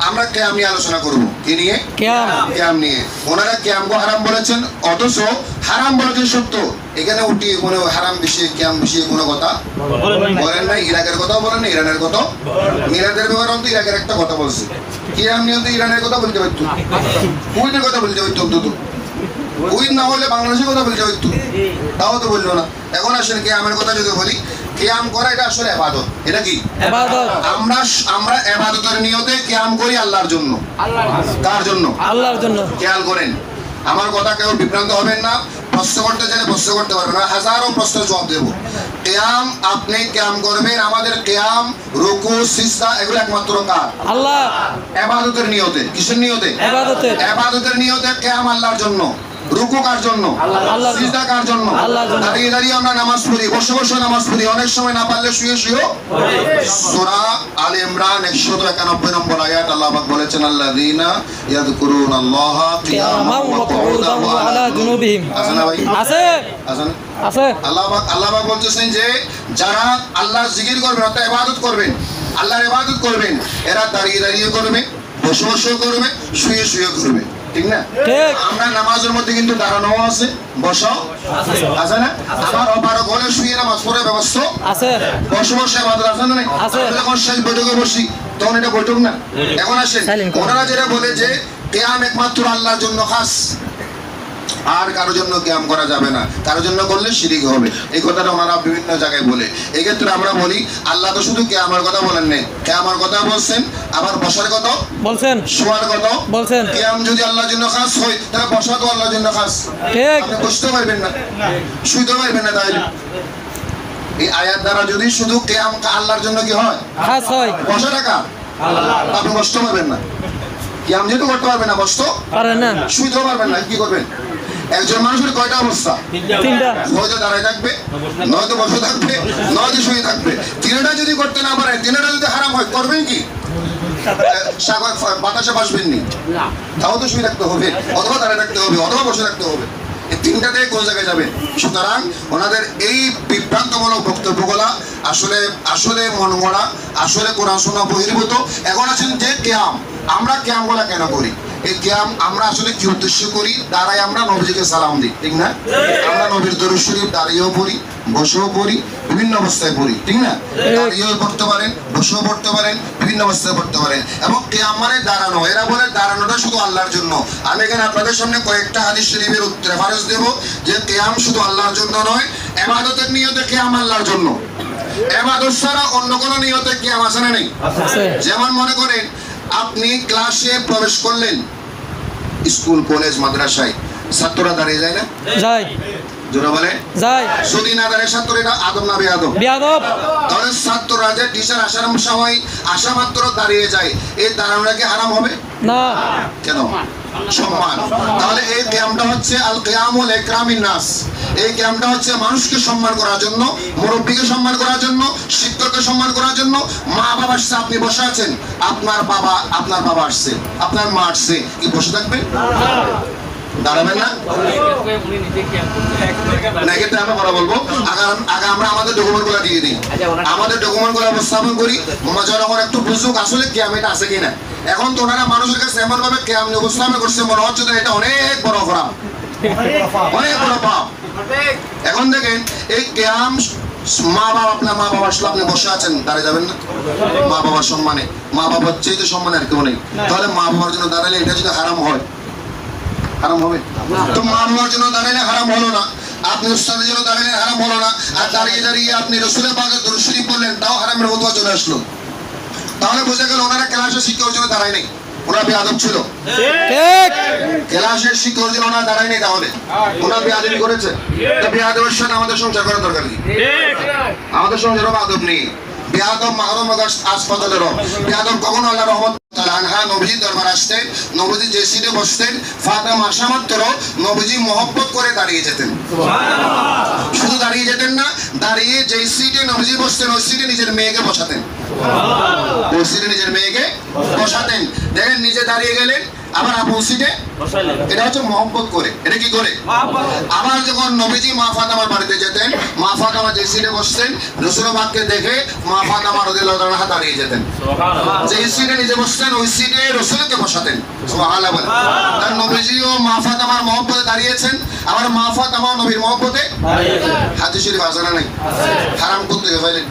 আমরা কিয়াম নিয়ে আলোচনা করব। কি নিয়ে? কিয়াম। কিয়াম নিয়ে। ওনারা কিয়ামকে হারাম বলেছেন, অথচ হারাম বলেছেন সত্য। এখানে উঠি কোনো হারাম বিষয়ে কিয়াম বিষয়ে কোনো কথা বলেন নাই। ইরাকের কথাও বলেন না, ইরানের কথা, মিলাদের ব্যাপারে তো ইরাকের একটা কথা বলছে। কিয়াম নিয়ে তো ইরানের কথা বলতে পারতো, কুয়েতের কথা বলতে পারতো, অন্তত কুয়েত না হলে বাংলাদেশের কথা বলতে পারতো, তাও তো বললো না। এখন আসেন কিয়ামের কথা যদি বলি, কিয়াম করা এটা আসলে ইবাদত। এটা কি ইবাদত? আমরা ইবাদতের নিয়তে কিয়াম করি আল্লাহর জন্য। কার জন্য? আল্লাহর জন্য। খেয়াল করেন, আমার কথা কেউ বিভ্রান্ত হবেন না। প্রশ্ন করতে চাইলে প্রশ্ন করতে পারবেন না, হাজারো প্রশ্নের জবাব দেব। কিয়াম আপনি কিয়াম করবেন, আমাদের কিয়াম রুকু সিজদা এগুলো একমাত্র কার? আল্লাহ। ইবাদতের নিয়তে। কিসের নিয়তে? ইবাদতের। ইবাদতের নিয়তে কিয়াম আল্লাহর জন্য। রুকু কার জন্য? আল্লাহর জন্য। সিজদা কার জন্য? আল্লাহর জন্য। দাঁড়িয়ে দাঁড়িয়ে আমরা নামাজ পড়ি, বসে বসে নামাজ পড়ি, অনেক সময় না পারলে শুয়ে শুয়েও। সূরা আলে ইমরান 191 নম্বর আয়াত আল্লাহ পাক বলেছেন, আল্লাযীনা ইয়াযকুরুনাল্লাহা কিয়ামান ওয়া কুউদান ওয়া আলা জুনুবিহিম। আছে না ভাই? আছে। আছে না? আছে। আল্লাহ পাক বলতেছেন যে যারা আল্লাহর জিকির করবেন, অর্থাৎ ইবাদত করবেন, আল্লাহর ইবাদত করবেন, এরা দাঁড়িয়ে দাঁড়িয়ে করবে, বসে বসে করবে, শুয়ে শুয়ে করবে। ঠিক না? ঠিক। আমরা নামাজের মধ্যে কিন্তু দাঁড়ানোও আছে, বসাও আছে না? আবার অপার গলে শুয়ে নামাজ পড়ার ব্যবস্থা আছে। বসে বসে ইবাদত আছে না? আছে। আমরা যখন শেষ বৈঠকে বসি তখন এটা বৈঠক না। এখন আসেন, ওনারা যেটা বলে যে কিয়াম একমাত্র আল্লাহর জন্য খাস, আর কারোর জন্য কিয়াম করা যাবে না, কারোর জন্য করলে শিরিক হবে, এই কথাটা ওনারা বিভিন্ন জায়গায় বলে। এই ক্ষেত্রে আমরা বলি, আল্লাহ তো শুধু কিয়ামের কথা বলেন নাই, কিয়ামের কথা বলছেন, আবার বসার কথা বলছেন, শোয়ার কথা বলছেন। কিয়াম যদি আল্লাহর জন্য খাস হয়, তাহলে বসা তো আল্লাহর জন্য খাস। ঠিক। আপনি বসতে পারবেন না, শুইতে পারবেন না। তাহলে এই আয়াত দ্বারা যদি শুধু কিয়াম আল্লাহর জন্য কি হয়? খাস হয়। বসা টাকা আপনি বসতে পারবেন না, কিয়াম যেহেতু করতে পারবেন না, বসতে পারেন না, শুইতেও পারবেন না। কি করবেন? একজন মানুষের কয়টা অবস্থা? তিনটা। হয়তো দাঁড়ায় থাকবে, নয়তো বসে থাকবে, নয়তো শুয়ে থাকবে। তিনটা যদি করতে না পারেন, তিনটা যদি হারাম হয়, করবেন কি? বাতাসে বাসবেন নি, তাও তো শুয়ে থাকতে হবে, অথবা দাঁড়ায় থাকতে হবে, অথবা বসে থাকতে হবে। এই তিনটা থেকে কোন জায়গায় যাবেন? সুতরাং ওনাদের এই বিভ্রান্তমূলক বক্তব্যগুলা আসলে আসলে মন গড়া, আসলে কোরআন সুন্নাহ বহির্ভূত। এখন আছেন যে কিয়াম, আমরা কিয়ামগুলা কেন করি? এই কিয়াম আমরা আসলে কি উদ্দেশ্য করি? দাঁড়াই আমরা নবীজিকে সালাম দিই, ঠিক না? আমরা নবীর দরুদ শরীফ দাঁড়িয়েও পড়ি, বসেও পড়ি, বিভিন্ন অবস্থায় পড়ি, ঠিক না? দাঁড়িয়েও পড়তে পারেন, বসেও পড়তে পারেন, বিভিন্ন অবস্থায় পড়তে পারেন। এবং কিয়াম মানে দাঁড়ানো। এরা বলে দাঁড়ানোটা শুধু আল্লাহর জন্য। আমি এখানে আপনাদের সামনে কয়েকটা হাদিস শরীফের রেফারেন্স দেব যে কিয়াম শুধু আল্লাহর জন্য নয়, ইবাদতের নিয়তে কিয়াম আল্লাহর জন্য। ইবাদত ছাড়া অন্য কোনো নিয়তে কিয়াম আছে না নেই? যেমন মনে করেন আপনি ক্লাসে প্রবেশ করলেন, স্কুল কলেজ মাদ্রাসায়, ছাত্ররা দাঁড়িয়ে যায় না? যায়। জোরে বলে যায়। যদি না দাঁড়ায় ছাত্ররা আদব না বেয়াদব? বেয়াদব। তাহলে ছাত্ররা যে টিচার আসার সময় আসা মাত্র দাঁড়িয়ে যায়, এই দাঁড়ানোটা কি হারাম হবে না? কেন? সম্মান। তাহলে এই কিয়ামটা হচ্ছে আল কিয়ামুল ইকরামিন নাস। এই কিয়ামটা হচ্ছে মানুষকে সম্মান করার জন্য, মুরব্বীকে সম্মান করার জন্য, শিক্ষককে সম্মান করার জন্য। মা বাবা আসছে, আপনি বসে আছেন, আপনার বাবা আসছে, আপনার মা আসছে, কি বসে থাকবেন? দাঁড়াবেন না? না, এক্ষেত্রে আমরা কথা বলবো। আগে আমরা আমাদের ডকুমেন্টগুলো দিয়ে দিই, আমাদের ডকুমেন্টগুলো উপস্থাপন করি, জনগণ একটু বুঝুক আসলে কিয়াম এটা আছে কিনা। এখন তো ওনারা মানুষের কাছে এমন ভাবে কিয়াম উপস্থাপন করছে, মনে হচ্ছে এটা অনেক বড় অপরাধ, অনেক বড় পাপ। এখন দেখেন এই কিয়াম, আপনার মা বাবা আসলে আপনি বসে আছেন, দাঁড়িয়ে যাবেন না? মা বাবার সম্মানে, মা বাবার চেয়ে সম্মানে আর কেউ নেই। তাহলে মা বাবার জন্য দাঁড়ালে এটা যদি হারাম হয়, হারাম হবে? তো মা বাবার জন্য দাঁড়ালে হারাম হলো না, আপনি উস্তাদের জন্য দাঁড়ালে হারাম হলো না, আর দাঁড়িয়ে দাঁড়িয়ে আপনি রাসূলের পাকের দরুদ শরীফ বললেন, তাও হারামের মতো চলে আসলো। তাহলে বোঝা গেল ওনারা ক্লাসে শিক্ষকের জন্য দাঁড়ায় নেই, ওনারা বেয়াদব ছিল। ঠিক। ক্লাসের শিক্ষকের জন্য ওনারা দাঁড়ায় নেই, তাহলে ওনারা বেয়াদবি করেছে। তো বেয়াদবের সাথে আমাদের সংসার করার দরকার কি? আমাদের সংসারও আদব নেই, বেয়াদব মাহরুম হাসপাতালেরও বেয়াদব কখনো আল্লাহ রহমত আনহা নবীজি দরবার আসতেন, নবীজি যে সিটে বসতেন ফাতেমা আসা মাত্র নবীজি মহব্বত করে দাঁড়িয়ে যেতেন। শুধু দাঁড়িয়ে যেতেন না, দাঁড়িয়ে যে সিটে নবীজি বসতেন ওই সিটে নিজের মেয়েকে বসাতেন, ওই সিটে নিজের মেয়েকে বসাতেন। দেখেন নিজে দাঁড়িয়ে গেলেন আবার আপন সিটে, এটা হচ্ছে মহব্বত করে। এটা কি করে? আবার যখন নবীজি মা ফাতেমার বাড়িতে যেতেন, মা ফাতেমা যে সিটে বসতেন রাসূলুল্লাহকে দেখে মা ফাতেমা রাদিয়াল্লাহু আনহা দাঁড়িয়ে যেতেন, যে সিটে নিজে বসতেন ওই সিটে রাসূলকে বসাতেন। সুবহানাল্লাহ বলেন। তার নবীজিও মা ফাতেমার মহব্বতে দাঁড়িয়েছেন, আবার মা ফাতেমা নবীর মহব্বতে হাদিস শরীফ আছে না নাই? হারাম করতে গেলেন।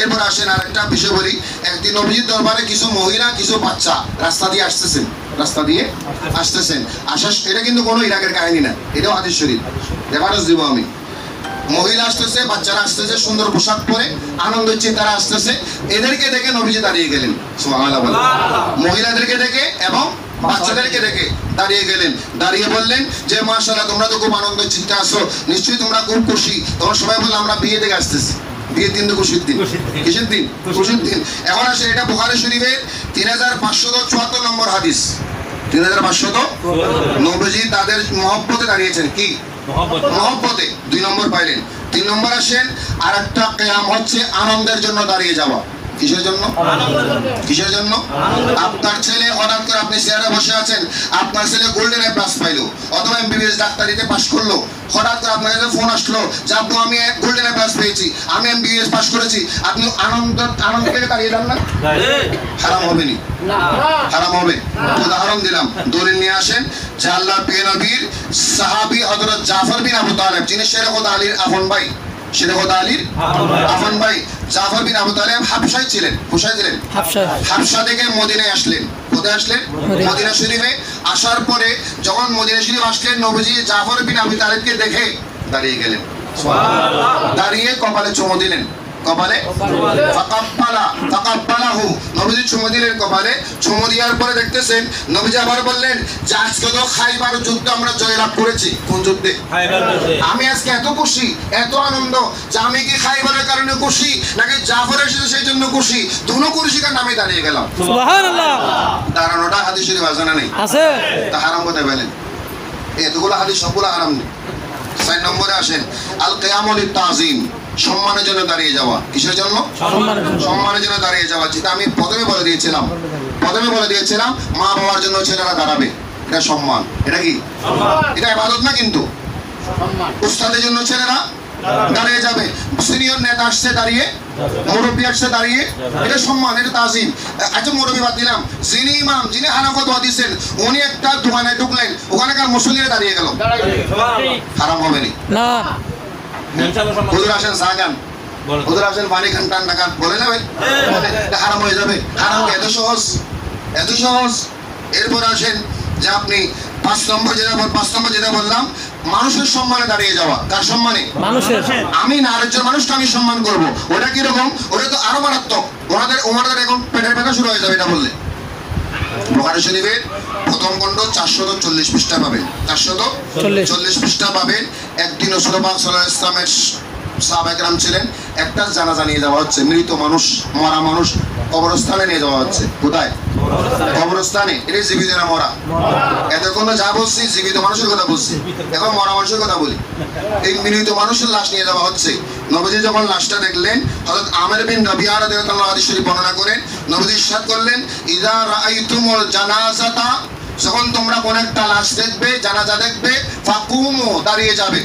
এরপর আসেন আরেকটা বিষয় বলি। একদিন নবীজির দরবারে কিছু মহিলা কিছু বাচ্চা রাস্তা দিয়ে আসতেছেন, এটা কিন্তু কোনো ইরাকের কাহিনী না, এটাও হাদিস শরীফ, রেফারেন্স দিব আমি। মহিলা আসতেছে, বাচ্চারা আসতেছে, সুন্দর পোশাক পরে আনন্দ চিন্তারা আসতেছে, এদেরকে দেখে নবীজি দাঁড়িয়ে গেলেন। সুবহানাল্লাহ বলেন। মহিলাদেরকে দেখে এবং বাচ্চাদেরকে দেখে দাঁড়িয়ে গেলেন, দাঁড়িয়ে বললেন যে মাশাআল্লাহ তোমরা তো খুব আনন্দ চিন্তা আসো, নিশ্চয়ই তোমরা খুব খুশি। তোমরা সবাই বললে আমরা বিয়ে থেকে আসতেছি। বিয়ের দিন তো খুশির দিন। কিসের দিন? খুশির দিন। এখন আসে এটা বুখারী শরীফের 3574 নম্বর হাদিস। 3500 নবীজি তাদের মহব্বতে দাঁড়িয়েছেন। কি মহব্বতে? 2 নম্বর পাইলেন। 3 নম্বর আসেন আরেকটা কিয়াম হচ্ছে আনন্দের জন্য দাঁড়িয়ে যাওয়া। কিসের জন্য? কিসের জন্য? আপনার ছেলে হঠাৎ করে আপনি চেয়ারে বসে আছেন, আপনার ছেলে গোল্ডেন এ প্লাস পাইলো অথবা এমবিবিএস ডাক্তারিতে পাস করলো, হঠাৎ করে আপনার কাছে ফোন আসলো যে আপু আমি গোল্ডেন এ প্লাস পেয়েছি, আমি এমবিবিএস পাস করেছি, আপনি আনন্দ থেকে দাঁড়িয়ে যান না? হারাম হবে নি? হারাম হবে। উদাহরণ দিলাম, দলিল নিয়ে আসেন যে আল্লাহর প্রিয় নবীর সাহাবী হযরত জাফর বিন আবু তালেব, যিনি শেরেখ আলীর আপন ভাই, শেরেখ আলীর আপন ভাই জাফর বিন আবু তালেব হাবশায় ছিলেন। কোথায় ছিলেন? হাবশা থেকে মদিনায় আসলেন। কোথায় আসলেন? মদিনা শরীফে। আসার পরে যখন মদিনা শরীফ আসলেন, নবীজি জাফর বিন আবু তালেবকে দেখে দাঁড়িয়ে গেলেন, দাঁড়িয়ে কপালে চুমু দিলেন। কপালে ফাকাব্বালাহু, নবীজি চুমু দিলেন কপালে। চুমু দেওয়ার পরে দেখতেছেন নবীজি আবার বললেন যে আজকে তো খাইবার যুদ্ধ আমরা জয়লাভ করেছি। কোন যুদ্ধে? আমি আজকে এত খুশি, এত আনন্দ যে আমি কি খাইবারের কারণে খুশি নাকি জাফর এসেছে সেই জন্য খুশি, দুনো খুশি কারণে আমি দাঁড়িয়ে গেলাম। সুবহানাল্লাহ। দাঁড়ানোটা হাদিস শরীফ আছে না নেই? আছে। তা হারাম কোথায় পেলেন? এতগুলো হাদিস সবগুলো হারাম নেই। 4 নম্বরে আসেন আল কিয়ামু লিত-তাযীম, সম্মানের জন্য দাঁড়িয়ে যাওয়া। কিসের জন্য? সম্মানের জন্য দাঁড়িয়ে যাওয়া। যেটা আমি প্রথমে বলে দিয়েছিলাম মা বাবার জন্য ছেলেরা দাঁড়াবে, এটা সম্মান। এটা কি? এটা ইবাদত না, কিন্তু উস্তাদের জন্য ছেলেরা দাঁড়িয়ে যাবে, সিনিয়র নেতা আসছে দাঁড়িয়ে, মুরব্বী আসছে দাঁড়িয়ে, এটা সম্মান, এটা তাজিম। আচ্ছা মুরব্বী বাদ দিলাম, যিনি ইমাম, যিনি হানাফত দিচ্ছেন, উনি একটা দোকানে ঢুকলেন, ওখানকার মুসল্লিরা দাঁড়িয়ে গেল, হারাম হবে না? হুজুর আসেন চা খান, হুজুর আসেন পানি খান, ঠান্ডা খান, বলে না ভাই? হারাম হয়ে যাবে। হারাম এত সহজ, এত সহজ। এরপর আসেন যে আপনি 5 নম্বর যেটা বললাম, মানুষের সম্মানে দাঁড়িয়ে যাওয়া। কার সম্মানে? মানুষের। আমি না আরেকজন মানুষকে আমি সম্মান করব, ওটা কিরকম? ওটা তো আরো মারাত্মক। ওনাদের এখন পেটের ব্যথা শুরু হয়ে যাবে এটা বললে। বুখারী শরীফের প্রথম খণ্ড 440 পৃষ্ঠা পাবেন, 440 পৃষ্ঠা পাবেন। একদিন রাসূলুল্লাহ সাল্লাল্লাহু আলাইহি ওয়াসাল্লামের সাহাবা একরাম ছিলেন, একটা জানাজা নিয়ে যাওয়া হচ্ছে, মৃত মানুষ, মরা মানুষ কবরস্থানে নিয়ে যাওয়া হচ্ছে। কোথায়? কবরস্থানে। এটা জীবিত না মরা? এতক্ষণ যা বলছি জীবিত মানুষের কথা বলছি, এখন মরা মানুষের কথা বলি। এই মৃত মানুষের লাশ নিয়ে যাওয়া হচ্ছে। নবীজি যখন লাশটা দেখলেন, হযরত আমির বিন রাবিয়া রাদিয়াল্লাহু আনহু হাদিস শরীফ বর্ণনা করেন, নবীজি ইরশাদ করলেন ইযা রাআইতুমুল জানাজাতা, যখন তোমরা কোন একটা লাশ দেখবে, জানাজা দেখবে, ফাকুমু, দাঁড়িয়ে যাবে।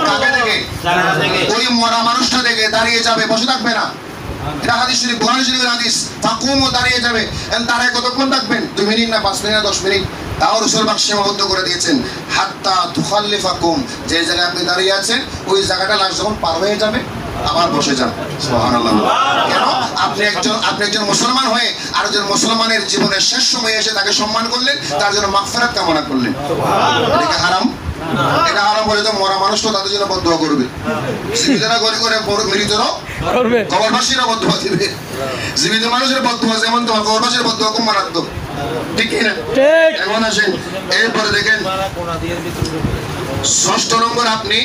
কাকে দেখে? ওই মরা মানুষটা দেখে দাঁড়িয়ে যাবে, বসে থাকবে না। এটা হাদিস শরীফ, বুখারী শরীফের হাদিস। ফাকুমু, দাঁড়িয়ে যাবে। তারা কতক্ষণ থাকবেন? 2 মিনিট না 5 মিনিট না 10 মিনিট? তাও রাসূল পাক সীমাবদ্ধ করে দিয়েছেন, হাত্তা তুখাল্লিফাকুম, যে জায়গায় আপনি দাঁড়িয়ে আছেন ওই জায়গাটা লাশ যখন পার হয়ে যাবে আবার বসে যান। সুবহানাল্লাহ। কেন? আপনি একজন মুসলমান হয়ে আরেকজন মুসলমানের জীবনের শেষ সময়ে এসে তাকে সম্মান করলেন, তার জন্য মাগফিরাত কামনা করলেন। এটা হারাম? এটা হারাম বলে তো মরা মানুষ তো তাদের জন্য বদদুয়া করবে, জীবিতরা করে মৃতরাও করবে, কবরবাসীরা বদদুয়া দিবে। জীবিত মানুষের বদদুয়া যেমন তোমার কবরবাসীর বদদুয়া খুব মারাত্মক, ঠিক কি না? এখন আসেন এরপরে দেখেন ষষ্ঠ নম্বর, আপনি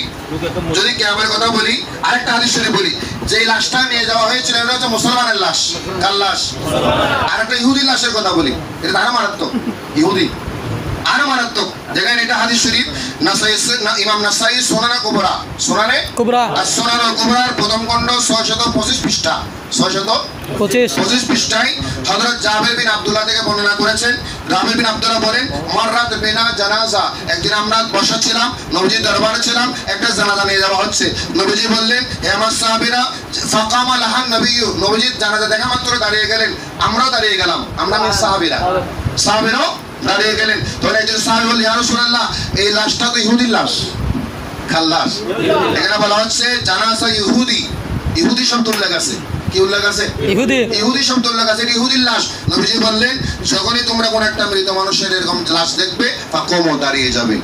যদি কিয়ামের কথা বলি, আরেকটা হাদিস শরীফ বলি, যে লাশটা নিয়ে যাওয়া হয়েছিল এটা হচ্ছে মুসলমানের লাশ। কার লাশ? আর একটা ইহুদির লাশের কথা বলি, এটা আরো মারাত্মক। ইহুদি আরো মারাত্মক। দেখেন এটা হাদিস শরীফ নাসাই, ইমাম নাসাই সুনানে কুবরা, সুনানে কুবরা সুনানে কুবরার প্রথম খণ্ড 625 পৃষ্ঠা, 625 পৃষ্ঠায় হযরত জাবের বিন আব্দুল্লাহ থেকে বর্ণনা করেছেন। জাবের বিন আব্দুল্লাহ বলেন, মাররাত বিনা জানাজা, একদিন আমরা বসা ছিলাম, নবীজির দরবারে ছিলাম, একটা জানাজা নিয়ে যাওয়া হচ্ছে। নবীজি বললেন, হে আমার সাহাবীরা, ফাকামা লাহান নবিয়্যু, নবীজির জানাজা দেখা মাত্র দাঁড়িয়ে গেলেন, আমরাও দাঁড়িয়ে গেলাম, আমরা সাহাবীরাও দাঁড়িয়ে গেলেন। তখন একজন সাহাবী বললেন, ইয়া রাসূলুল্লাহ, এই লাশটা তো ইহুদির লাশ, খাল্লাস। এখানে বলা হচ্ছে জানাজা ইহুদি, ইহুদি শব্দ উল্লেখ আছে। কি উল্লেখ আছে? ইহুদি শব্দ উল্লেখ আছে, এটা ইহুদির লাশ। নবীজি বললেন, যখনই তোমরা কোন একটা মৃত মানুষের এরকম লাশ দেখবে, ফাকুমু, দাঁড়িয়ে যাবে।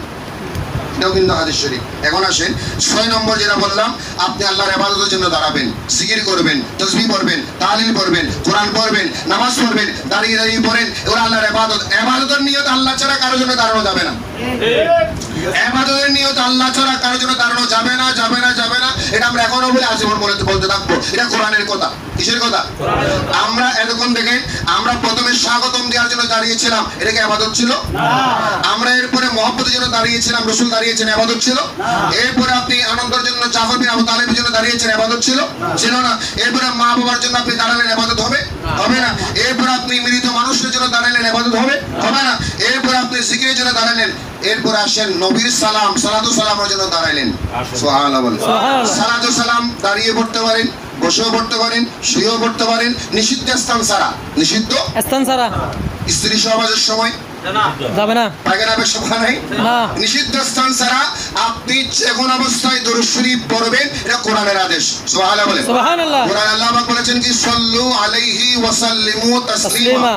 এটাও কিন্তু হাদিস শরীফ। এখন আসেন 6 নম্বর, যেটা বললাম, আপনি আল্লাহর ইবাদতের জন্য দাঁড়াবেন, জিকির করবেন, তাসবিহ পড়বেন, তাহলিল পড়বেন, কোরআন পড়বেন, নামাজ পড়বেন, দাঁড়িয়ে দাঁড়িয়ে পড়েন, এগুলো আল্লাহর ইবাদত। ইবাদতের নিয়ত আল্লাহ ছাড়া কারোর জন্য দাঁড়ানো যাবে না। ইবাদতের নিয়ত আল্লাহ ছাড়া কারোর জন্য দাঁড়ানো যাবে না, যাবে না, যাবে না। এটা আমরা এখনো বলে আজীবন বলতে থাকবো। এটা কোরআনের কথা। কিসের কথা? আমরা এতক্ষণ দেখেন, আমরা প্রথমে স্বাগতম দেওয়ার জন্য দাঁড়িয়েছিলাম, এটা কি ইবাদত ছিল? আমরা এরপরে মহব্বতের জন্য দাঁড়িয়েছিলাম, রাসূল দাঁড়িয়েছেন, ইবাদত ছিল? এরপরে আপনি আনন্দের জন্য জাফর বিন আবু তালিবের জন্য দাঁড়িয়েছেন, ইবাদত ছিল? ছিল না। এরপরে মা বাবার জন্য আপনি দাঁড়ালেন, ইবাদত হবে? হবে না। এরপরে আপনি মৃত মানুষের জন্য দাঁড়ালেন, ইবাদত হবে? হবে না। এরপরে আপনি জিকিরের জন্য দাঁড়ালেন। এরপরে আসেন নবীর সালাম, সালাতু সালামের জন্য দাঁড়াইলেন। সুবহানাল্লাহ বলেন। সালাতু সালাম দাঁড়িয়ে পড়তে পারেন, বসেও পড়তে পারেন, শুয়েও পড়তে পারেন, নিষিদ্ধ স্থান ছাড়া। নিষিদ্ধ স্থান ছাড়া স্ত্রী সহবাসের সময় যাবে না, পায়খানা পেশাব নাই, নিষিদ্ধ স্থান ছাড়া আপনি যে কোন অবস্থায় দরুদ শরীফ পড়বেন, এটা কোরআনের আদেশ। সুবহানাল্লাহ বলেন। সুবহানাল্লাহ। কোরআন আল্লাহ পাক বলেছেন কি, সাল্লু আলাইহি ওয়া সাল্লিমু তাসলিমা।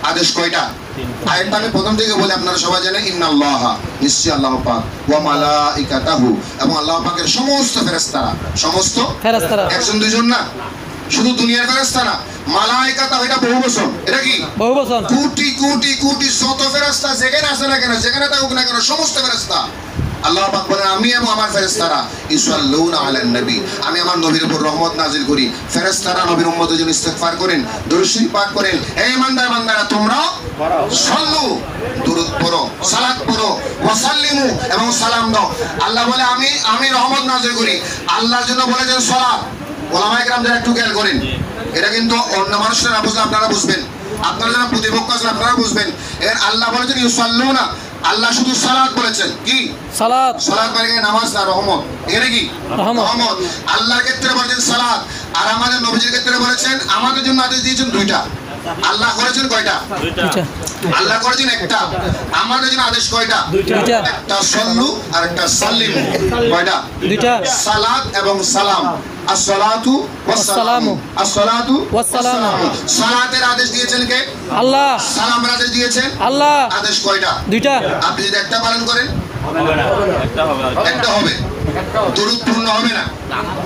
আদেশ কয়টা? আয়াতটা আমি প্রথম থেকে বলি, আপনারা সবাই জানেন, ইন্নাল্লাহা, নিশ্চয়ই আল্লাহ পাক, ওয়া মালাইকাতাহু, এবং আল্লাহ পাকের সমস্ত ফেরেশতারা, সমস্ত ফেরেশতারা, একজন দুইজন না, শুধু দুনিয়ার ফেরেশতা না, মালাইকাতা, এটা বহু বচন। এটা কি বহু বচন? কোটি কোটি কোটি শত ফেরেশতা যেখানে আছে না কেন, যেখানে থাকুক না কেন, সমস্ত ফেরেশতা। আল্লাহ পাক বলেন, আমি এবং আমার ফেরেশতারা ইউসাল্লুনা আলান নবী, আমি আমার নবীর উপর রহমত নাযিল করি। ফেরেশতারা নবীর উম্মতের জন্য ইস্তিগফার করেন, দরুদ শরীফ পাঠ করেন। হে ইমানদার বান্দারা, তোমরাও সাল্লু, দরুদ পড়ো, সালাত পড়ো, ওয়া সাল্লিমু, এবং সালাম দাও। আল্লাহ বলে, আমি রহমত নাযিল করি। আল্লাহর জন্য বলেছেন সালাত। ওলামায়ে কেরাম যারা একটু খেয়াল করেন, এটা কিন্তু অন্য মানুষরা না বুঝলে আপনারা বুঝবেন, আপনারা যারা প্রতিপক্ষ আছেন আপনারা বুঝবেন। এর আল্লাহ বলেছেন ইউসাল্লুনা, আল্লাহ শুধু সালাত বলেছেন। কি সালাত? সালাত মানে নামাজ না, রহমত। এখানে কি রহমত? আল্লাহর ক্ষেত্রে বলেছেন সালাত, আর আমাদের নবীজির ক্ষেত্রে বলেছেন, আমাদের জন্য আদেশ দিয়েছেন দুইটা। আল্লাহ করেছেন কয়টা? আল্লাহ করেছেন একটা। আমাদের জন্য আদেশ কয়টা? একটা সাল্লু আর একটা সাল্লিমু। কয়টা? দুইটা। সালাত এবং সালাম। আসসালাতু ওয়াসসালামু, আসসালাতু ওয়াসসালামু। সালাতের আদেশ দিয়েছেন কে? আল্লাহ। সালামের আদেশ দিয়েছেন আল্লাহ। আদেশ কয়টা? দুইটা। আপনি যদি একটা পালন করেন, একটা হবে, দরুদ পূর্ণ হবে না।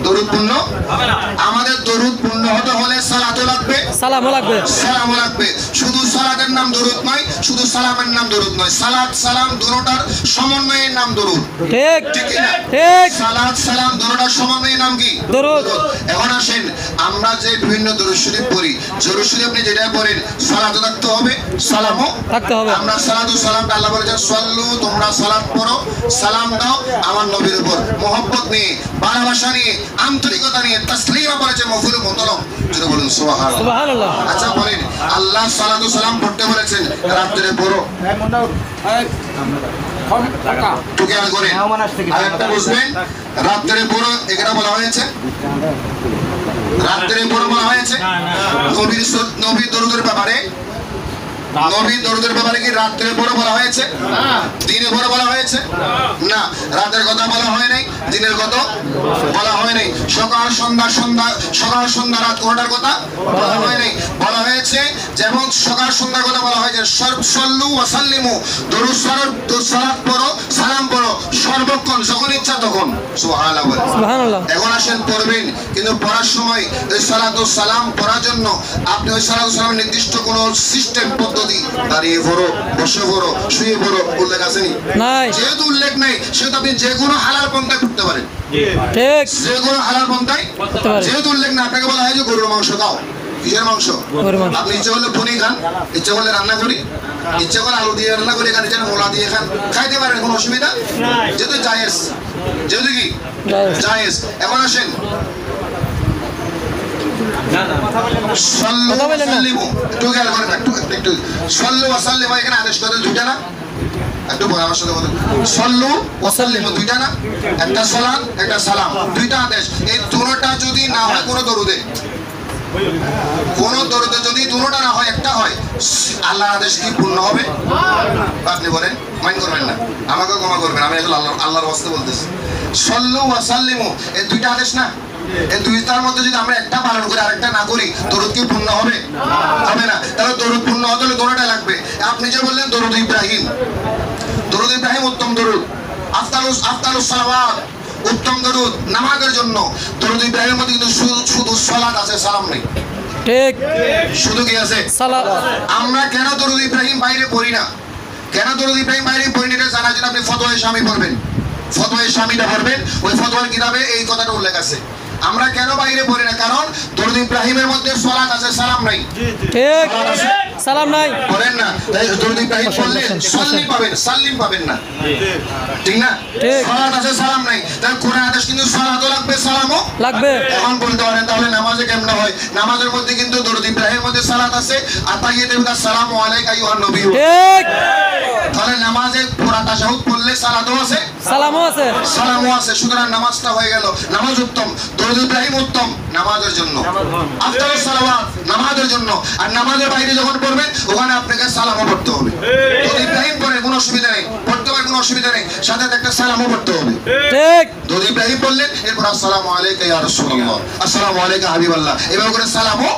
দরুদ পূর্ণ হবে না। আমাদের দরুদ পূর্ণ হতে হলে সালাতও লাগবে, সালামও লাগবে, সালামও লাগবে। শুধু সালাতের নাম দরুদ নয়, শুধু সালামের নাম দরুদ নয়, সালাত সালাম দুটোটার সমন্বয়ের নাম দরুদ। ঠিক ঠিক না? ঠিক। সালাত সালাম দুটোটার সমন্বয়ের নাম কি? দরুদ। এখন আসেন, আমরা যে বিভিন্ন দরুদ শরীফ পড়ি, দরুদ শরীফ আপনি যেটা পড়েন, সালাতও থাকতে হবে, সালামও থাকতে হবে। আমরা সালাতু সালামটা আল্লাহ বলেছেন, সাল্লু, তোমরা সালাত পড়ো, সালাম দাও আমার নবীর উপর, মহব্বত নিয়ে, ভালোবাসা নিয়ে, আন্তরিকতা নিয়ে। তাসলিমা বলেছে মফুল মুতলাক, যেটা বলেন সুবহানাল্লাহ। আচ্ছা বলেন, আল্লাহ সালাতু সালাম পড়তে বলেছেন, রাত্রে পড়ো। খেয়াল করেন, আরেকটা বুঝবেন, রাত্রে পড়ো এখানে বলা হয়েছে, রাত্রে পড়ো বলা হয়েছে। নবীর দরুদের ব্যাপারে, নবীর দরুদের ব্যাপারে কি রাত্রে পড়ো বলা হয়েছে? দিনে পড়ো বলা হয়েছে? না, রাতের কথা বলা হয় নাই, দিনের কথা বলা হয় নাই, সকাল সন্ধ্যা, সকাল সন্ধ্যা রাত কোনটার কথা বলা হয় নাই। বলা হয়েছে যেমন সকাল সন্ধ্যার কথা বলা হয়েছে, সাল্লু ওয়া সাল্লিমু, দরুদ সালাত পড়ো, সালাম পড়ো, সর্বক্ষণ, যখন ইচ্ছা তখন। সুবহানাল্লাহ। এখন আসেন পড়বেন, কিন্তু পড়ার সময় ওই সালাতু সালাম পড়ার জন্য আপনি ওই সালাতু সালামের নির্দিষ্ট কোনো সিস্টেম পদ্ধতি প্রতি দাঁড়িয়ে পড়ো, বসে পড়ো, শুয়ে পড়ো উল্লেখ আসেনি? নাই। যেহেতু উল্লেখ নেই সেহেতু আপনি যে কোনো হালাল পন্থায় করতে পারেন, ঠিক। যে কোনো হালাল পন্থায় করতে পারেন। যেহেতু উল্লেখ না, আপনাকে বলা হয় যে গরুর মাংস খাও। কিসের মাংস? গরুর মাংস। আপনি ইচ্ছা করলে পনির খান, ইচ্ছা করলে রান্না করি, ইচ্ছা করে আলু দিয়ে রান্না করে খান, ইচ্ছা করলে মোলা দিয়ে খান, খাইতে পারেন, কোনো অসুবিধা যেহেতু জায়েজ, যেহেতু কি জায়েজ। এখন আসেন সাল্লু ওয়া সাল্লিমু, একটু খেয়াল করেন, একটু সাল্লু ওয়া সাল্লিমু, এখানে আদেশ করে দুইটা না? একটু বলে আমার সাথে বলেন, সাল্লু ওয়া সাল্লিমু দুইটা না? একটা সালাত একটা সালাম, দুইটা আদেশ। এই দুটোটা যদি না হয় কোনো দরুদে, কোনো দরুদে যদি দুটোটা না হয়, একটা হয়, আল্লাহর আদেশ কি পূর্ণ হবে? আপনি বলেন, মাইন্ড করবেন না, আমাকে ক্ষমা করবেন, আমি আসলে আল্লাহর ওয়াস্তে বলতেছি। সাল্লু ওয়া সাল্লিমু এই দুইটা আদেশ না? এই দুইটার মধ্যে যদি আমরা একটা পালন করি আরেকটা না করি, দরুদ কি পূর্ণ হবে? হবে না। তাহলে দরুদ পূর্ণ হতে হলে দরুদটা লাগবে। আপনি যে বললেন দরুদ ইব্রাহিম, দরুদ ইব্রাহিম উত্তম দরুদ, আফতালুস সালাওয়াত, উত্তম দরুদ নামাজের জন্য। দরুদ ইব্রাহিমের মধ্যে কিন্তু শুধু সালাত আছে, সালাম নেই। ঠিক। শুধু কি আছে? সালাম। আমরা কেন দরুদ ইব্রাহিম বাইরে পড়ি না? কেন দরুদ ইব্রাহিম বাইরে পড়ি না এটা জানার জন্য আপনি ফতোয়ায়ে শামী পড়বেন, ফতোয়ায়ে শামীটা পড়বেন, ওই ফতোয়ার কিতাবে এই কথাটা উল্লেখ আছে। আমরা কেন বাইরে পড়ি না? কারণ দরুদ ইব্রাহিমের মধ্যে সালাত আছে, সালাম নাই। ঠিক। সালাম নাই। পড়েন না, তাই দরুদ ইব্রাহিম পড়লে সাল্লিম পাবেন, সাল্লিম পাবেন না, ঠিক না? ঠিক। সালাত আছে, সালাম নাই। তাই কোরআন আদেশ কিন্তু সালাতও লাগবে, সালামও লাগবে। এখন বলতে পারেন তাহলে নামাজে কেমন হয়? নামাজের মধ্যে কিন্তু দরুদ ইব্রাহিমের মধ্যে সালাত আছে, আর তাহিয়াতুল আসসালামু আলাইকা আইয়ুহান নবী। ঠিক। তাহলে নামাজে পুরা তাশাহুদ পড়লে সালাতও আছে, সালামও আছে। সালামও আছে। সুতরাং নামাজটা হয়ে গেল, নামাজ উত্তম, দরুদ ইব্রাহিম উত্তম নামাজের জন্য, আফতালুস সালাওয়াত নামাজের জন্য। আর নামাজের বাইরে যখন পড়বেন ওখানে আপনাকে সালামও পড়তে হবে। দরুদ ইব্রাহিম পড়ে কোনো অসুবিধা নেই, পড়তে পারে কোনো অসুবিধা নেই, সাথে একটা সালামও পড়তে হবে। ঠিক। দরুদ ইব্রাহিম পড়লেন, এরপর আসসালামু আলাইকা ইয়া রাসূলুল্লাহ, আসসালামু আলাইকা হাবিবাল্লাহ, এভাবে করে সালামও।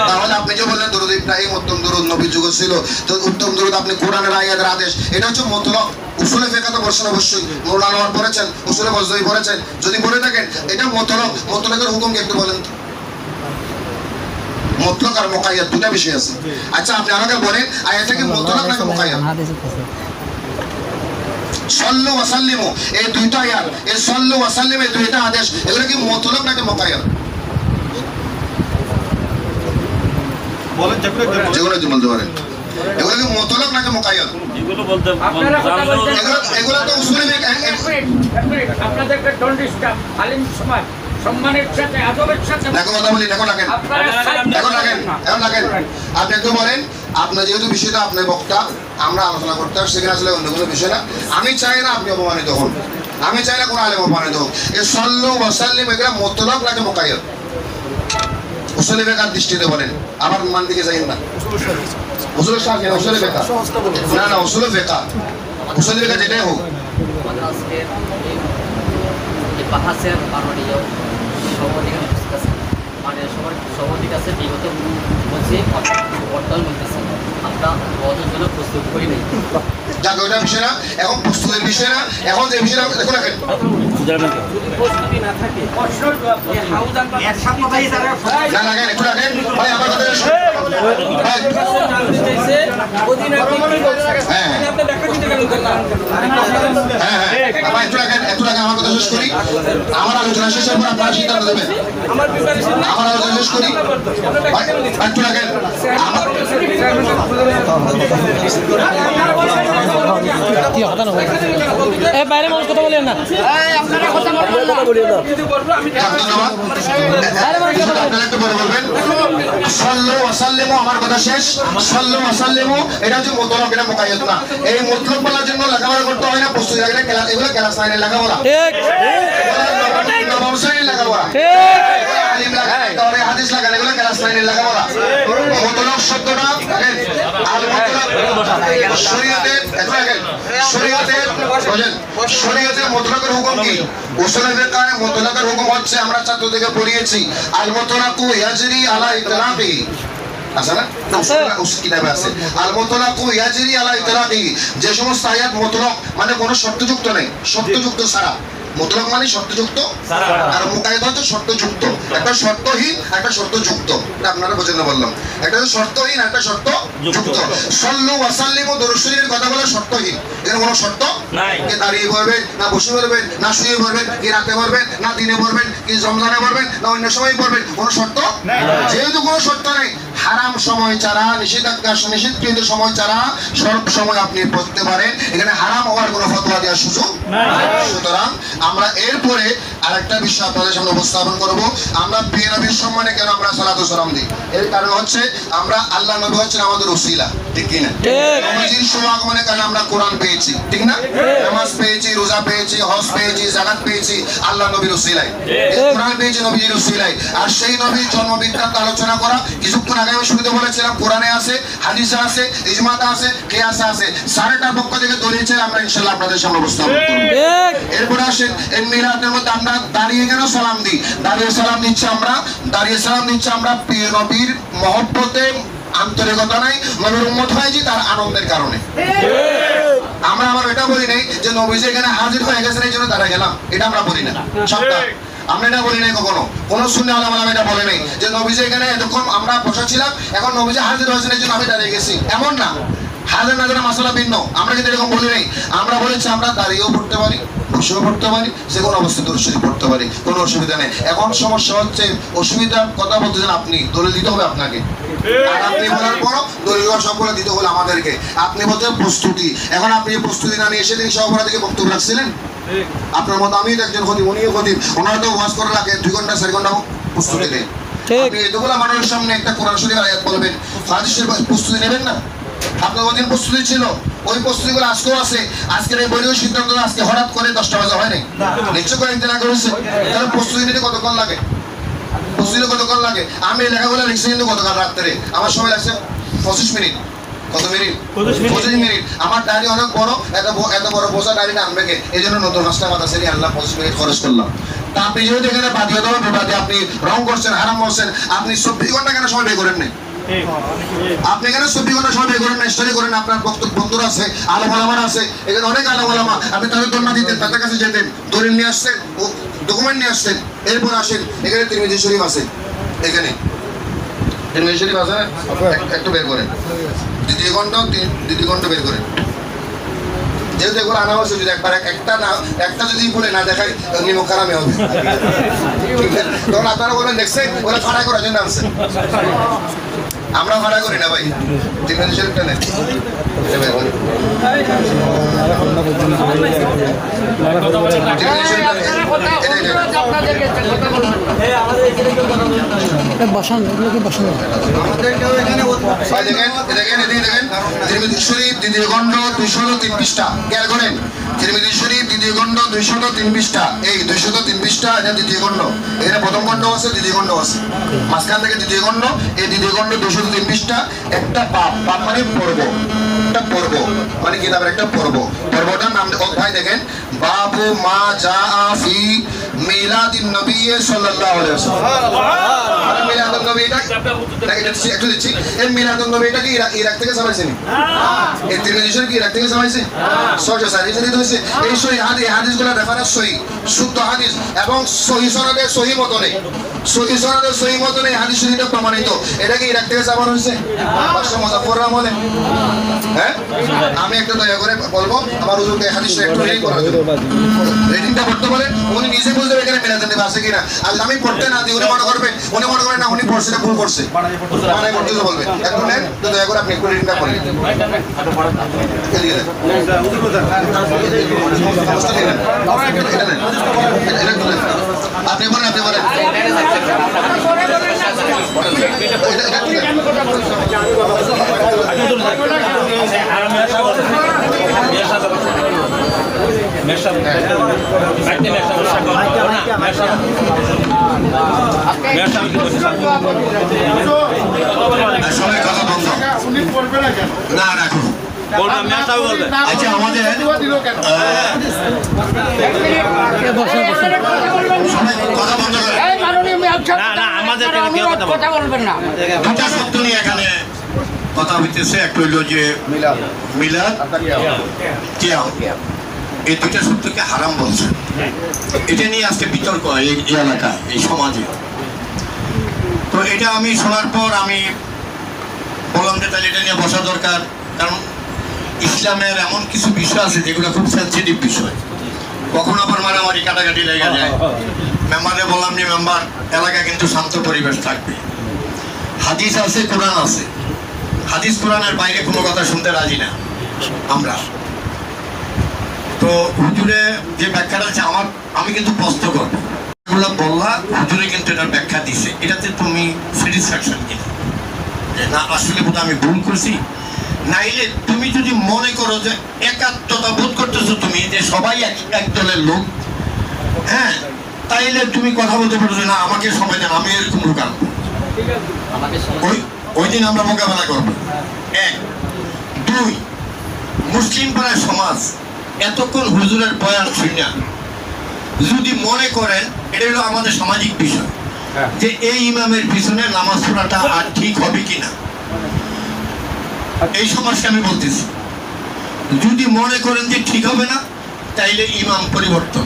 তাহলে আপনি যে বললেন দরুদ ইব্রাহিম উত্তম দরুদ, নবী যুগ ছিল তো উত্তম দরুদ, আপনি কোরআনের আয়াতের আদেশ, এটা হচ্ছে মতলব। উসুলে ফিকহ তো পড়ছেন অবশ্যই, মৌলানা আনোয়ার পড়েছেন, উসুলে ফজলই পড়েছেন, যদি পড়ে থাকেন এটা মতলব। মতলবের হুকুম কি একটু বলেন তো? মতলব আর মুকাইয়াদ দুটো বিষয় আছে। আচ্ছা আপনি আমাকে বলেন আয়াতটা কি মতলব নাকি মুকাইয়াদ? সাল্লু ওয়া সাল্লিমু এই দুইটা আয়াত, এই সাল্লু ওয়া সাল্লিম এই দুইটা আদেশ, এগুলো কি মতলব নাকি মুকাইয়াদ? বলেন যেগুলো বলতে পারেন, এগুলো কি মতলব নাকি মুকাইয়াদ? যেগুলো বলতে এগুলো তো উসুলে আপনাদেরকে ডোন্ট ডিস্টার্ব, আলিম সমাজ সম্মানের সাথে আদবের সাথে দেখো কথা বলি, এখন রাখেন, এখন রাখেন, এখন রাখেন। আপনি একটু বলেন, আপনার যেহেতু বিষয়টা আপনার বক্তা, আমরা আলোচনা করতে আসছি, সেখানে আসলে অন্য কোনো বিষয় না। আমি চাই না আপনি অপমানিত হন, আমি চাই না কোনো আলেম অপমানিত হোক। এই সাল্লু ওয়া সাল্লিম এগুলো মতলব নাকি মুকাইয়াদ? উসুলে ফিকহের দৃষ্টিতে বলেন, আমার মান দিকে যাইন না। উসুলে শাহ না, উসুলে ফিকহ না, না উসুলে ফিকহ, উসুলে ফিকহ যেটাই হোক। আমাদের আজকে এই বাহাসের মাননীয় সভাপতিকে উপস্থিত আছে, মানে সভাপতির কাছে বিগত বলছি বর্তমান বলতেছি আমরা বদল জন্য প্রস্তুত করি নাই। যাক ওইটা বিষয় না, এখন প্রস্তুতির বিষয় না, এখন যে বিষয়টা দেখো রাখেন। প্রস্তুতি না থাকে প্রশ্ন না রাখেন, একটু রাখেন ভাই, আমার কথা শুনুন। ভাই হ্যাঁ হ্যাঁ হ্যাঁ ভাই একটু রাখেন, একটু রাখেন, আমার কথা শেষ করি। আমার আলোচনা শেষের পর আপনারা সিদ্ধান্ত দেবেন। আমার আলোচনা শেষ করি, ভাই একটু রাখেন। বাইরে মানুষ কথা বলেন না। আমার কথা শেষ। সাল্লু ওয়া সাল্লিমু এটা হচ্ছে মতলব, এটা মুকাইয়াদ না। এই মতলব বলার জন্য লেখাপড়া করতে হয় না, প্রস্তুতি লাগে না, এগুলো ক্লাস 9 লেখাপড়া, ঠিক। নবম শ্রেণীর লেখাপড়া, ঠিক। আলিম লাগায়, তাহলে হাদিস লাগায়, এগুলো ক্লাস 9 লেখাপড়া। মতলব শব্দটা আল মতলব শরীয়তের, শরীয়তের মতলবের হুকুম কি? উসুলে ফিকহে মতলবের হুকুম হচ্ছে, আমরা ছাত্রদেরকে পড়িয়েছি, আল মুতলাকু ইয়াজরি আলা ইতলাকি, আছে না? কিতাবে আছে আল মুতলাকু ইয়াজরি আলা ইতলাকি, যে সমস্ত আয়াত মুতলাক মানে কোনো শর্তযুক্ত নেই, শর্তযুক্ত ছাড়া মুতলাক মানে শর্তযুক্ত, আর মুকাইয়দ হচ্ছে শর্তযুক্ত। একটা শর্তহীন, একটা শর্তযুক্ত। এটা আপনারা বোঝেন না বললাম। একটা হচ্ছে শর্তহীন, একটা শর্তযুক্ত। সাল্লু ওয়া সাল্লিমু দরুদ শরীফের কথা বলা শর্তহীন। এখানে কোনো শর্ত নাই। কে দাঁড়িয়ে পড়বেন, না বসে পড়বেন, না শুয়ে পড়বেন, কি রাতে পড়বেন, না দিনে পড়বেন, কি রমজানে পড়বেন, না অন্য সময় পড়বেন, কোনো শর্ত নাই। যেহেতু কোনো শর্ত নেই, হারাম সময় ছাড়া, নিষেধাজ্ঞা নিষিদ্ধকৃত সময় ছাড়া সব সময় আপনি পড়তে পারেন। এখানে হারাম হওয়ার কোনো ফতোয়া দেওয়ার সুযোগ নাই। সুতরাং আমরা এরপরে আরেকটা বিষয় আপনাদের সামনে উপস্থাপন করব। আমরা প্রিয় নবীর সম্মানে কেন আমরা সালাতু সালাম দিই? এর কারণ হচ্ছে আমরা আল্লাহ নবী হচ্ছেন আমাদের ওসিলা, ঠিক কি না? নবীজির শুভাগমনের কারণে আমরা কোরআন পেয়েছি, ঠিক না? নামাজ পেয়েছি, রোজা পেয়েছি, হজ পেয়েছি, যাকাত পেয়েছি আল্লাহ নবীর ওসিলায়। কোরআন পেয়েছি নবীজির ওসিলায়। আর সেই নবীর জন্ম বৃত্তান্ত আলোচনা করা কিছুক্ষণ আগে আমি শুরুতে বলেছিলাম, কোরআনে আছে, হাদিসে আছে, ইজমাতে আছে, কিয়াসে আছে। সারাটার পক্ষ থেকে দলিল চাই আমরা ইনশাআল্লাহ আপনাদের সামনে উপস্থাপন করব। এরপর আসেন এই মিলাদের মধ্যে আমরা দাঁড়িয়ে কেন সালাম দিই? দাঁড়িয়ে সালাম দিচ্ছি আমরা প্রিয় নবীর মহব্বতে, আন্তরিকতা নাই, নবীর উম্মত হয়েছি তার আনন্দের কারণে। আমরা আবার এটা বলি নাই যে নবীজি এখানে হাজির হয়ে গেছেন এই জন্য দাঁড়া গেলাম, এটা আমরা বলি না। সবটা আমরা এটা বলি নাই কখনো। কোন সুন্নি আলেম এটা বলে নাই যে নবীজি এখানে এতক্ষণ আমরা বসা ছিলাম, এখন নবীজি হাজির হয়েছেন এই জন্য আমি দাঁড়িয়ে গেছি, এমন না। হাজির নাজির মাসালা ভিন্ন, আমরা কিন্তু এরকম বলি নাই। আমরা বলেছি আমরা দাঁড়িয়েও পড়তে পারি, বসেও পড়তে পারি, যে কোনো অবস্থায় দরুদ শরীফ পড়তে পারি, কোনো অসুবিধা নেই। এখন সমস্যা হচ্ছে অসুবিধার কথা বলতেছেন আপনি, দলিল দিতে হবে আপনাকে। আর আপনি বলার পরও দলিল সবগুলো দিতে হলো আমাদেরকে। আপনি বলছেন প্রস্তুতি, এখন আপনি প্রস্তুতি না নিয়ে সেদিন সভাপতিকে বক্তব্য রাখছিলেন। আপনার মতো আমিও একজন খতিব, উনিও খতিব, ওনারা তো ওয়াজ করা লাগে 2 ঘন্টা 4 ঘন্টা প্রস্তুতি নেই। আপনি এতগুলো মানুষের সামনে একটা কোরআন শরীফের আয়াত বলবেন, হাদিসের প্রস্তুতি নেবেন না? আপনার ওদিন প্রস্তুতি ছিল, ওই প্রস্তুতিগুলো আজকেও আছে। আজকের এই বইয়ের সিদ্ধান্ত আজকে হঠাৎ করে 10টা বাজে হয় নাই, নিশ্চয় করে ইন্তেনা করেছে। তাহলে প্রস্তুতি নিতে কতক্ষণ লাগে? আমি লেখাগুলো লিখছি কিন্তু গতকাল রাত্রে, আমার সময় লাগছে 25 মিনিট। কত মিনিট? 25 মিনিট। আমার ডায়েরি অনেক বড়, এত বড় বোঝা ডায়েরিটা আনবে কে? এই জন্য নতুন রাস্তা মাথা ছেড়ে আনলাম, 25 মিনিট খরচ করলাম। তা আপনি যেহেতু এখানে বাদিয়ে দেওয়া বিবাদে আপনি রং করছেন, হারাম করছেন, আপনি 24 ঘন্টা কেন সময় বের করেন নাই? আপনি এখানে 24 ঘন্টা সময় বের করেন না, স্টাডি করেন। আপনার বন্ধুরা আছে, আলেম ওলামা আছে, এখানে অনেক আলেম ওলামা, আপনি তাদের দোলনা দিতেন, তাদের কাছে যেতেন, দলিল নিয়ে আসতেন, ডকুমেন্ট নিয়ে আসতেন। এরপর আসেন এখানে তিরমিজি শরীফ আছে, এখানে তিরমিজি শরীফ আছে, একটু বের করেন, দ্বিতীয় খণ্ড বের করেন। যেহেতু এগুলো আনা হচ্ছে, যদি একবার একটা যদি বলে না দেখাই নিমক খারাপে হবে, তখন আপনারা বলেন দেখছেন ওরা ফাড়া করার জন্য আনছে। আমরা ভাড়া করি না ভাই, তিরমিজি শরীফটা নেন। তিরমিজি শরীফ দ্বিতীয় খণ্ড 203 পৃষ্ঠা, খেয়াল করেন। তিরমিজি শরীফ দ্বিতীয় খণ্ড 203 পৃষ্ঠা, এই 203 পৃষ্ঠা এটা দ্বিতীয় খণ্ড। এখানে প্রথম খণ্ড আছে, দ্বিতীয় খণ্ড আছে, মাঝখান থেকে দ্বিতীয় খণ্ড। এই দ্বিতীয় খণ্ড 203 পৃষ্ঠা। একটা পাপ মানে পর্ব, একটা পর্ব মানে কিতাবের একটা পর্ব। পর্বটার নাম ভাই দেখেন, বাবু মা জাআ ফি মিলাদিন নবী সাল্লাল্লাহু আলাইহি ওয়াসাল্লাম। মিলাদুন নবী এটা একটু দিচ্ছি। এই মিলাদুন নবী এটা কি ইরাক থেকে ছাপাইছেন? এই তিরমিজি শরীফ কি ইরাক থেকে ছাপাইছে? সহজে সারিয়ে দিয়েছে। এই সহিহ হাদিসগুলো রেফারেন্স সহিহ, শুদ্ধ হাদিস এবং সহিহ সনদে সহিহ মতনে, সহিহ সনদে সহিহ মতনে হাদিস শরীফটা প্রমাণিত। এটা কি ইরাক থেকে ছাপানো হয়েছে? বাদশা মুজাফফর বলে। হ্যাঁ, আমি একটা দয়া করে বলবো আমার হুজুরকে হাদিসটা একটু রেডি করার জন্য, রেডিংটা করতে বলে উনি নিজে বুঝতে হবে এখানে মিলাদ নবী আছে কিনা। আর আমি পড়তে না দিই, উনি মনে করবে না উনি পড়ছে না, ভুল করছে, মানে করতে বলবে। এখন নেন তো দয়া করে আপনি একটু রেডিংটা করেন। আপনি বলেন, সবাই কথা বন্ধ না রাখুন। আচ্ছা, আমাদের কথা বন্ধ করে দুটা শব্দ নিয়ে এখানে কথা হইতেছে। একটা হইল যে মিলাদ, কিয়াম, এই দুটা শব্দকে হারাম বলছে। এটা নিয়ে আজকে বিতর্ক এই এলাকায়, এই সমাজে। তো এটা আমি শোনার পর আমি বললাম যে তাহলে এটা নিয়ে বসা দরকার, কারণ ইসলামের এমন কিছু বিষয় আছে যেগুলো খুব সেন্সিটিভ বিষয়, কখনো আবার মারামারি কাটাকাটি লেগে যায়। মেম্বারে বললাম যে মেম্বার, এলাকা কিন্তু শান্ত পরিবেশ থাকবে, হাদিস আছে, কোরআন আছে, হাদিস কোরআনের বাইরে কোনো কথা শুনতে রাজি না আমরা। তো হুজুরে যে ব্যাখ্যাটা আছে আমি কিন্তু প্রশ্ন করবো, এগুলো বললা হুজুরে কিন্তু এটার ব্যাখ্যা দিছে, এটাতে তুমি স্যাটিসফ্যাকশন কিনা যে না আসলে বোধ আমি ভুল করছি, নাইলে তুমি যদি মনে করো যে একাত্মতা বোধ করতেছো তুমি, যে সবাই এক দলের লোক, হ্যাঁ, তাইলে তুমি কথা বলতে পারো যে না আমাকে সময় দেন, আমি এরকম লোক আনবো, ওই দিন আমরা মোকাবেলা করবো। এক, দুই, মুসলিম পাড়ার সমাজ এতক্ষণ হুজুরের বয়ান শুনিয়া যদি মনে করেন এটা হলো আমাদের সামাজিক বিষয়, যে এই ইমামের পিছনে নামাজ পড়াটা আর ঠিক হবে কিনা, এই সমাজকে আমি বলতেছি। যদি মনে করেন যে ঠিক হবে না, তাইলে ইমাম পরিবর্তন।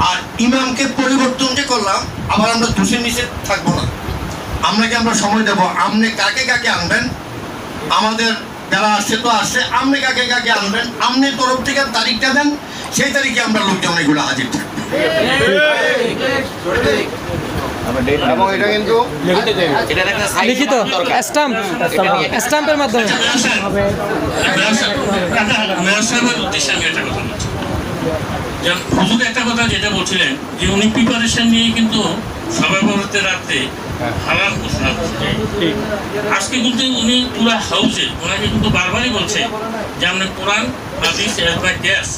আর ইমামকে পরিবর্তন যে করলাম, আবার আমরা দোষের নিচে থাকবো না, আপনাকে আমরা সময় দেবো, আপনি কাকে কাকে আনবেন, আমাদের যারা আসছে তো আসছে, আপনি কাকে কাকে আনবেন, আপনি তরফ থেকে তারিখটা দেন, সেই তারিখে আমরা লোকজন এগুলো হাজির থাকবো। এবং এটা কিন্তু লিখিত স্টাম্পের মাধ্যমে। হুজুর একটা কথা যেটা বলছিলেন যে উনি প্রিপারেশন নিয়ে কিন্তু সবাই বলতে রাখতে হারাম ঘোষণা করছে। আজকে কিন্তু উনি পুরো হাউসে ওনাকে কিন্তু বারবারই বলছে যে আমরা কোরআন, হাদিস, গ্যাস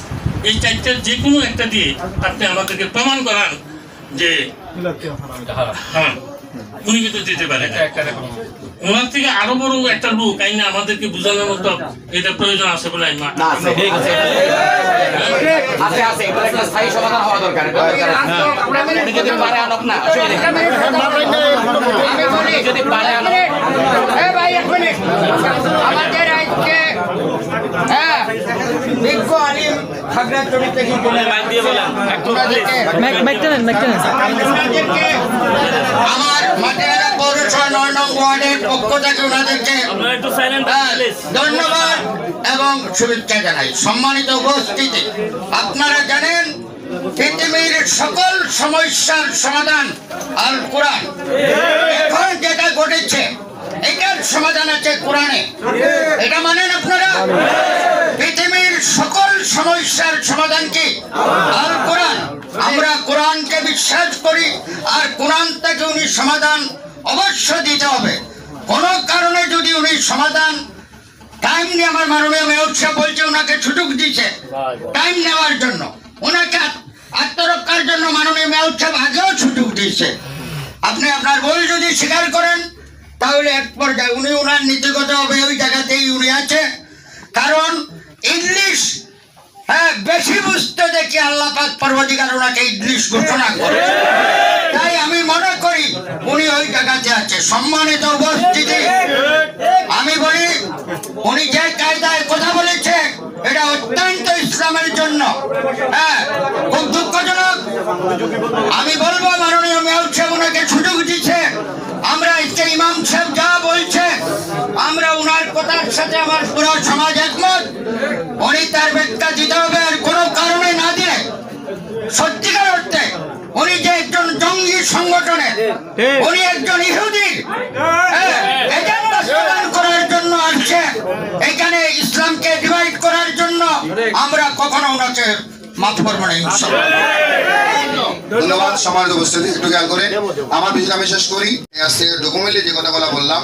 এই চারটার যে কোনো একটা দিয়ে আপনি আমাদেরকে প্রমাণ করান যে হ্যাঁ উনি কিন্তু দিতে পারেন। ওনার থেকে আরো বড় একটা লোক আইনে আমাদেরকে বোঝানোর মতো এটা প্রয়োজন আছে বলে আমি বিজ্ঞ আলিম খাগড়াছড়ি থেকে আমার মাটিরাঙ্গা পৌরসভা 9 নং ওয়ার্ডের পক্ষ থেকে ওনাদেরকে ধন্যবাদ এবং শুভেচ্ছা জানাই। সম্মানিত উপস্থিতি, আপনারা জানেন পৃথিবীর সকল সমস্যার সমাধান আল কোরআন। এখন যেটা ঘটেছে এটার সমাধান আছে কোরআনে, এটা মানেন আপনারা? পৃথিবীর সকল সমস্যার সমাধান কি? আল কোরআন। আমরা কোরআনকে বিশ্বাস করি, আর কোরআন থেকে উনি সমাধান অবশ্য দিতে হবে। কোন কারণে যদি উনি সমাধান টাইম নিয়ে, আমার মাননীয় মেয়র সাহেব বলছে ওনাকে সুযোগ দিচ্ছে টাইম নেওয়ার জন্য, ওনাকে আত্মরক্ষার জন্য মাননীয় মেয়র সাহেব আগেও সুযোগ দিচ্ছে। আপনি আপনার ভুল যদি স্বীকার করেন তাহলে এক পর্যায়ে উনি ওনার নীতিগত হবে ওই জায়গাতেই উনি আছে। কারণ ইংলিশ বেশি বুঝতে দেখি আল্লাহ পাক পরবর্তীকার ওনাকে ইংলিশ ঘোষণা করে, তাই আমি মনে করি উনি ওই জায়গাতে আছে। সম্মানিত উপস্থিতি, আমি বলি উনি যে কায়দায় কথা বলেছে এটা অত্যন্ত ইসলামের জন্য খুব দুঃখজনক। আমি বলবো মাননীয় মেয়র সাহেব ওনাকে সুযোগ দিচ্ছে, আমরা আজকে ইমাম সাহেব যা বলছে আমরা ওনার কথার সাথে আমার পুরো সমাজ একমত। উনি তার ব্যাখ্যা দিতে হবে, আর কোনো কারণে না দিলে সত্যিকার অর্থে উনি যে একজন জঙ্গি সংগঠনের, উনি একজন ইহুদির এজেন্ট বাস্তবায়ন করার জন্য আসছে, এখানে ইসলামকে ডিভাইড করার জন্য আমরা কখনো ওনাকে মাফ করবো না ইনশাআল্লাহ। ধন্যবাদ। সম্মানিত উপস্থিতি, একটু খেয়াল করে আমার বিষয় আমি শেষ করি। আজ থেকে ডকুমেন্টলি যে কথাগুলো বললাম,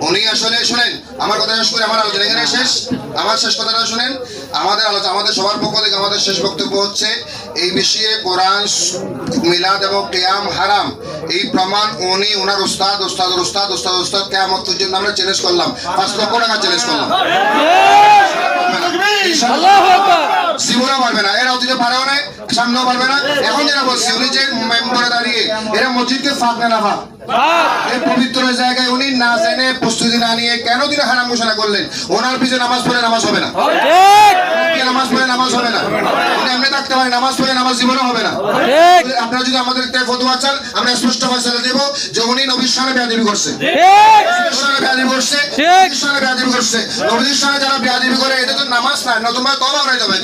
উনি আসলে শুনেন আমার কথা শেষ করে আমার আলোচনা এখানে শেষ। আমার শেষ কথাটা শুনেন, আমাদের আলোচনা, আমাদের সবার পক্ষ থেকে আমাদের শেষ বক্তব্য হচ্ছে এই বিষয়ে কোরআন, মিলাদ এবং কিয়াম হারাম, এই প্রমাণ উনি ওনার উস্তাদ উস্তাদের উস্তাদ উস্তাদ উস্তাদ কিয়ামত পর্যন্ত আমরা চ্যালেঞ্জ করলাম, 5 লক্ষ টাকা চ্যালেঞ্জ করলাম। জীবনেও পারবে না, এরা অতীতে পারেও না, সামনেও পারবে না। এখন যেটা বলছি, উনি যে মেম্বারে দাঁড়িয়ে এরা মসজিদকে ফাঁক না ফাঁক, এই পবিত্র জায়গায় উনি না জেনে প্রস্তুতি না নিয়ে কেন তিনি হারাম ঘোষণা করলেন? ওনার পিছনে নামাজ পড়ে নামাজ হবে না। নামাজ পড়ে নামাজ হবে না, উনি এমনি থাকতে পারে নামাজ পড়ে নামাজ জীবনে হবে না। আপনারা যদি আমাদের ফতোয়া চান আমরা স্পষ্ট ফয়সালা দেব যে উনি নবীর সামনে বেয়াদবি করছে, বেয়াদবি করছে, বেয়াদবি করছে। নবীর সামনে যারা বেয়াদবি করে এটা তো নামাজ না, নতুনভাবে তওবা করাইতে হবে,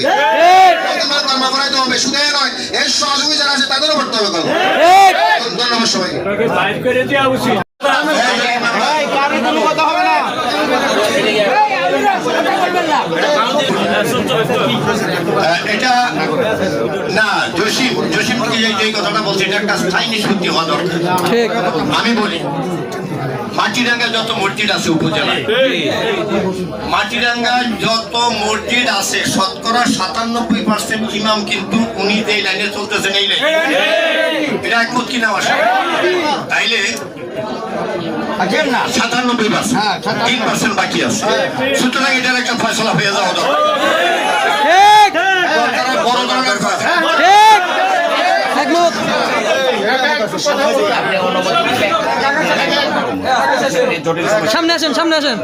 নতুনভাবে তওবা করাইতে হবে। শুধু এই নয়, এর সহযোগী যারা আছে তাদেরও করতে হবে। ধন্যবাদ সবাইকে। কথা হবে না। এটা না, জসিম যে কথাটা বলছে এটা একটা স্থায়ী নিষ্পত্তি হওয়া দরকার। আমি বলি মাটিরাঙ্গা যত মসজিদ আছে উপজেলায়, মাটিরাঙ্গা যত মসজিদ আছে শতকরা 97% ইমাম কিন্তু উনি যে লাইনে চলতেছেন এই লাইনে, এটা একমত কিনা আসে? তাইলে 97%, 3% বাকি আছে। সুতরাং এটার একটা ফয়সলা হয়ে যাওয়া দরকার। বড় ধরনের সামনে আসেন, সামনে আসেন।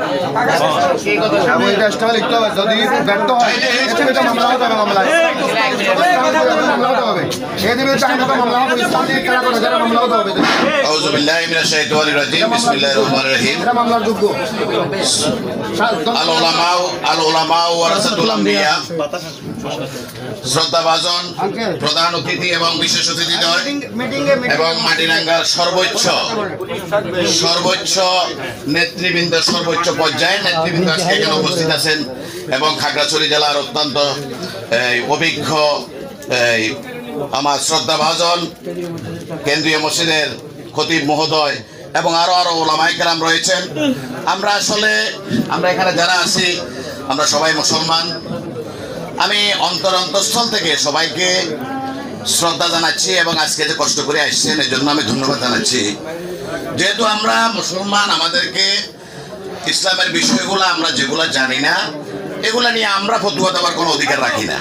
আউযু বিল্লাহি মিনাশ শাইতানির রাজিম। বিসমিল্লাহির রহমানির রহিম। আল উলামা ওয়ারাসাতুল আম্বিয়া। শ্রদ্ধাভাজন প্রধান অতিথি এবং বিশেষ অতিথিদ্বয় এবং মাটিরাঙ্গার সর্বোচ্চ নেতৃবৃন্দ, সর্বোচ্চ পর্যায়ের নেতৃবৃন্দ আজকে এখানে উপস্থিত আছেন এবং খাগড়াছড়ি জেলার অত্যন্ত অভিজ্ঞ আমার শ্রদ্ধাভাজন কেন্দ্রীয় মসজিদের খতিব মহোদয় এবং আরো ওলামায়ে কেরাম রয়েছেন। আমরা এখানে যারা আছি আমরা সবাই মুসলমান। আমি অন্তরস্থল থেকে সবাইকে শ্রদ্ধা জানাচ্ছি এবং আজকে যে কষ্ট করে আসছেন এর জন্য আমি ধন্যবাদ জানাচ্ছি। যেহেতু আমরা মুসলমান, আমাদেরকে ইসলামের বিষয়গুলো আমরা যেগুলো জানি না এগুলা নিয়ে আমরা ফতোয়া দেওয়ার কোনো অধিকার রাখি না।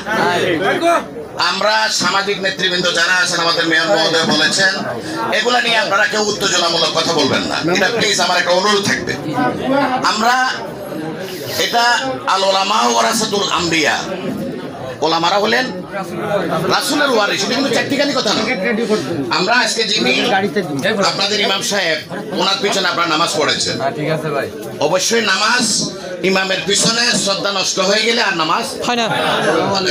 আমরা সামাজিক নেতৃবৃন্দ যারা আছেন, আমাদের মেয়র মহোদয় বলেছেন এগুলা নিয়ে আপনারা কেউ উত্তেজনামূলক কথা বলবেন না, এটা প্লিজ আমার একটা অনুরোধ থাকবে। আমরা এটা আল উলামা ওয়ারাসাতুল আম্বিয়া, ওলামারা হলেন রাসূলের ওয়ারিস, এটা কিন্তু চারটিখানি কথা না। আমরা আজকে যিনি আপনাদের ইমাম সাহেব, ওনার পিছনে আপনারা নামাজ পড়েছেন, অবশ্যই নামাজ ইমামের পিছনে শ্রদ্ধা নষ্ট হয়ে গেলে আর নামাজ হয় না,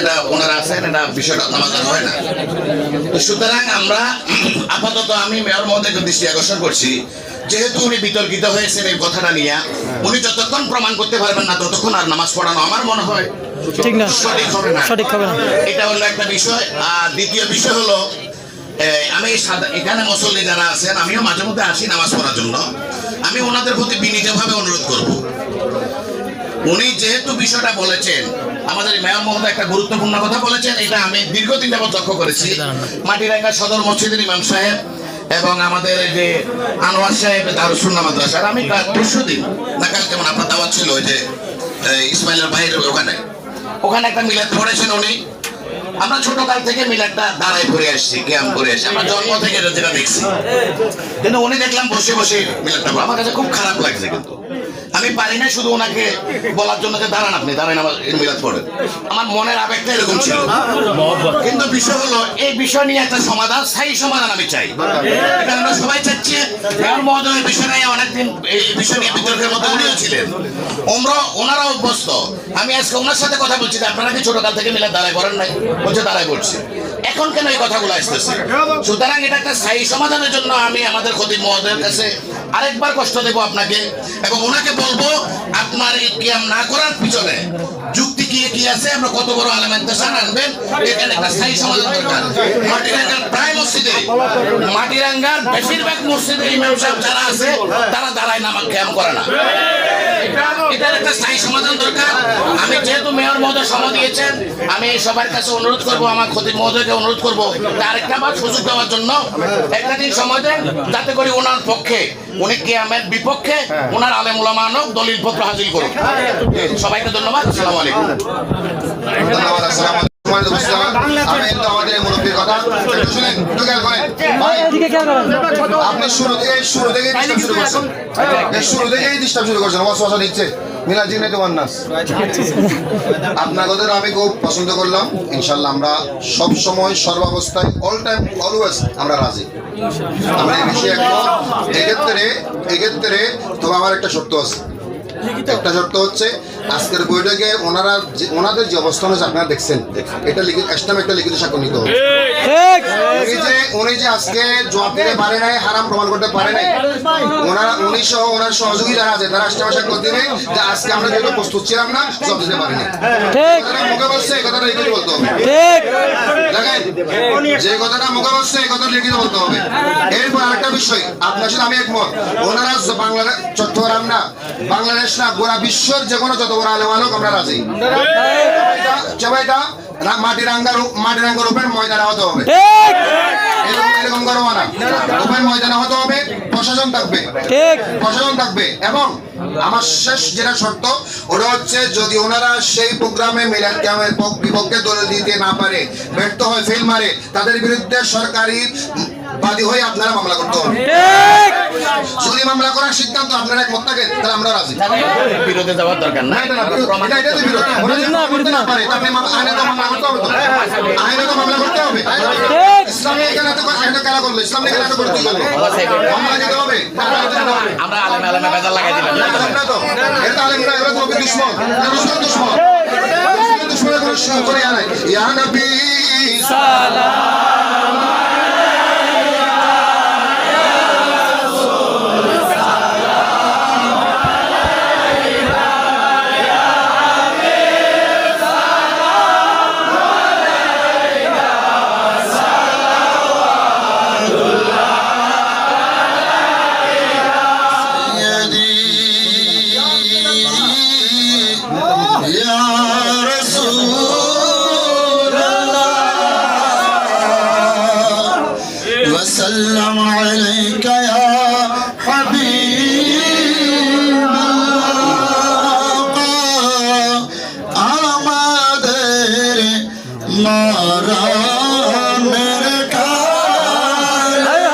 এটা ওনারা আছেন, এটা বিষয়টা নামাজ হয় না। সুতরাং আমরা আপাতত আমি মেয়র মহোদয়কে দৃষ্টি আকর্ষণ করছি, যেহেতু উনি বিতর্কিত হয়েছেন এই কথাটা নিয়ে, উনি যতক্ষণ প্রমাণ করতে পারবেন না ততক্ষণ আর নামাজ পড়ানো আমার মনে হয় ঠিক না, সঠিক হবে না। এটা হলো একটা বিষয়। আর দ্বিতীয় বিষয় হলো আমি এখানে মুসল্লি যারা আছেন, আমিও মাঝে মধ্যে আসি নামাজ পড়ার জন্য, আমি ওনাদের প্রতি বিনীতভাবে অনুরোধ করব, উনি যেহেতু বিষয়টা বলেছেন, আমাদের মেয়র মহোদয় একটা গুরুত্বপূর্ণ কথা বলেছেন, এটা আমি দীর্ঘদিন যাবত লক্ষ্য করেছি। মাটিরাঙ্গা সদর মসজিদের ইমাম সাহেব এবং আমাদের যে আনোয়ার সাহেব দারুস সুন্নাহ মাদ্রাসার, আমি পরশুদিন না কাল কেমন আপনার দাওয়াত ছিল ওই যে ইসমাইলের বাইরের ওখানে একটা মিলাদ পড়েছেন উনি। আমরা ছোটকাল থেকে মিলাদটা দাঁড়ায় করে আসছি, ক্যাম্প করে আসছি, আমরা জন্ম থেকে যেটা দেখছি। কিন্তু উনি দেখলাম বসে বসে মিলাদটা, আমার কাছে খুব খারাপ লাগছে। কিন্তু আমি পারি না শুধু ওনাকে বলার জন্য যে দাঁড়ান, আপনি দাঁড়ান আমার মিলাদ পড়েন, আমার মনের আবেগটা এরকম ছিল। কিন্তু বিষয় হলো এই বিষয় নিয়ে একটা সমাধান, স্থায়ী সমাধান আমি চাই। এটা আমরা সবাই চাচ্ছি। মেয়র মহোদয়ের বিষয় নিয়ে অনেকদিন এই বিষয় নিয়ে বিতর্কের মধ্যে উনিও ছিলেন, ওনারা অভ্যস্ত। আমি আজকে ওনার সাথে কথা বলছি যে আপনারা কি ছোটকাল থেকে মিলাদ দাঁড়ায় করেন নাই? বলছে দাঁড়ায় করছি। এখন কেন এই কথাগুলো আসতেছে? সুতরাং এটা একটা স্থায়ী সমাধানের জন্য আমি আমাদের খতিব মহোদয়ের কাছে আরেকবার কষ্ট দেব আপনাকে, এবং ওনাকে বলবো আপনার এই কিয়াম না করার পিছনে যুক্তি কি আছে, আমরা কত বড় আলেমের দেশান আনবেন, এখানে একটা স্থায়ী সমাধান দরকার। মাটিরাঙ্গার প্রায় মসজিদে, মাটিরাঙ্গার বেশিরভাগ মসজিদে ইমাম সাহেব যারা আছে তারা দাঁড়ায় নামাজ কিয়াম করে না, এটার একটা স্থায়ী সমাধান দরকার। আমি যেহেতু মেয়র মহোদয় সময় দিয়েছেন, আমি সবার কাছে অনুরোধ করব, আমার খতিব মহোদয়কে অনুরোধ করব আরেকটা বার সুযোগ দেওয়ার জন্য, একটা দিন সময় দেন, যাতে করে ওনার পক্ষে, উনি কিয়ামের বিপক্ষে ওনার আলেম উলামা আনক, দলিল পত্র হাজির করুন। সবাইকে ধন্যবাদ। আসসালামু আলাইকুম। আপনি শুরু থেকেই ডিস্টার্ব শুরু করছেন, মিলাদ জিন্নাতি ওয়ান নাস। আপনাদের আমি খুব পছন্দ করলাম। ইনশাআল্লাহ আমরা সব সময় সর্বাবস্থায় অল টাইম অলওয়েজ আমরা রাজি। আমরা এই বিষয়ে একমত। এক্ষেত্রে তবে আমার একটা শর্ত আছে। একটা শর্ত হচ্ছে আজকের বইটাকে ওনাদের যে অবস্থান হচ্ছে আপনারা দেখছেন, এটা একটা লিখিত সাক্ষ্য নিতে হবে। উনি যে আজকে জবাব দিতে পারে নাই, হারাম প্রমাণ করতে পারে নাই, উনি সহ ওনার সহযোগী যারা আছে তারা আসতে সাক্ষ্য দিবে যে আজকে আমরা যেহেতু প্রস্তুত ছিলাম না, জবাব দিতে পারি নাই। মুখে বলছে এই কথাটা লিখিত বলতে হবে। দেখেন, যে কথাটা মুখে বলছে এই কথাটা লিখিত বলতে হবে। এরপর আরেকটা বিষয়, আপনার সাথে আমি একমত। ওনারা বাংলাদেশ, চট্টগ্রাম না, বাংলাদেশ না, গোটা বিশ্বের যে কোনো যত বড় আলেম আলোক আমরা রাজি। মাটির আঙ্গার ওপেন ময়দানে হতে হবে, এরকম করবো না। ওপেন ময়দানে হতে হবে, প্রশাসন থাকবে। এবং আমার শেষ যেটা শর্ত ওটা হচ্ছে, যদি ওনারা সেই প্রোগ্রামে মিলাদ কিয়ামের বিপক্ষে দলিল দিতে না পারে, ব্যর্থ হয়, ফেল মারে, তাদের বিরুদ্ধে সরকারি বাদী হয়ে আপনারা মামলা করতে হবে। যদি মামলা করার সিদ্ধান্ত আপনারা একমত থাকে তাহলে আমরা রাজি। বিরোধে যাওয়ার দরকার না। এটা বিরোধ। আপনি আইনে তো মামলা করতে হবে, ইসলামী এখানে কারা করলো, ইসলামী এখানে করতে গেল মামলা দিতে হবে। আমরা আলেমে বেজার লাগাই দিলাম। এটা আলেমরা এগুলো তো দুশমন, দুশমনের কোনো সুযোগ করে নাই। ইয়া নবী সালাম وسلم عليك يا حبيب الله আমাদের মরণের কালে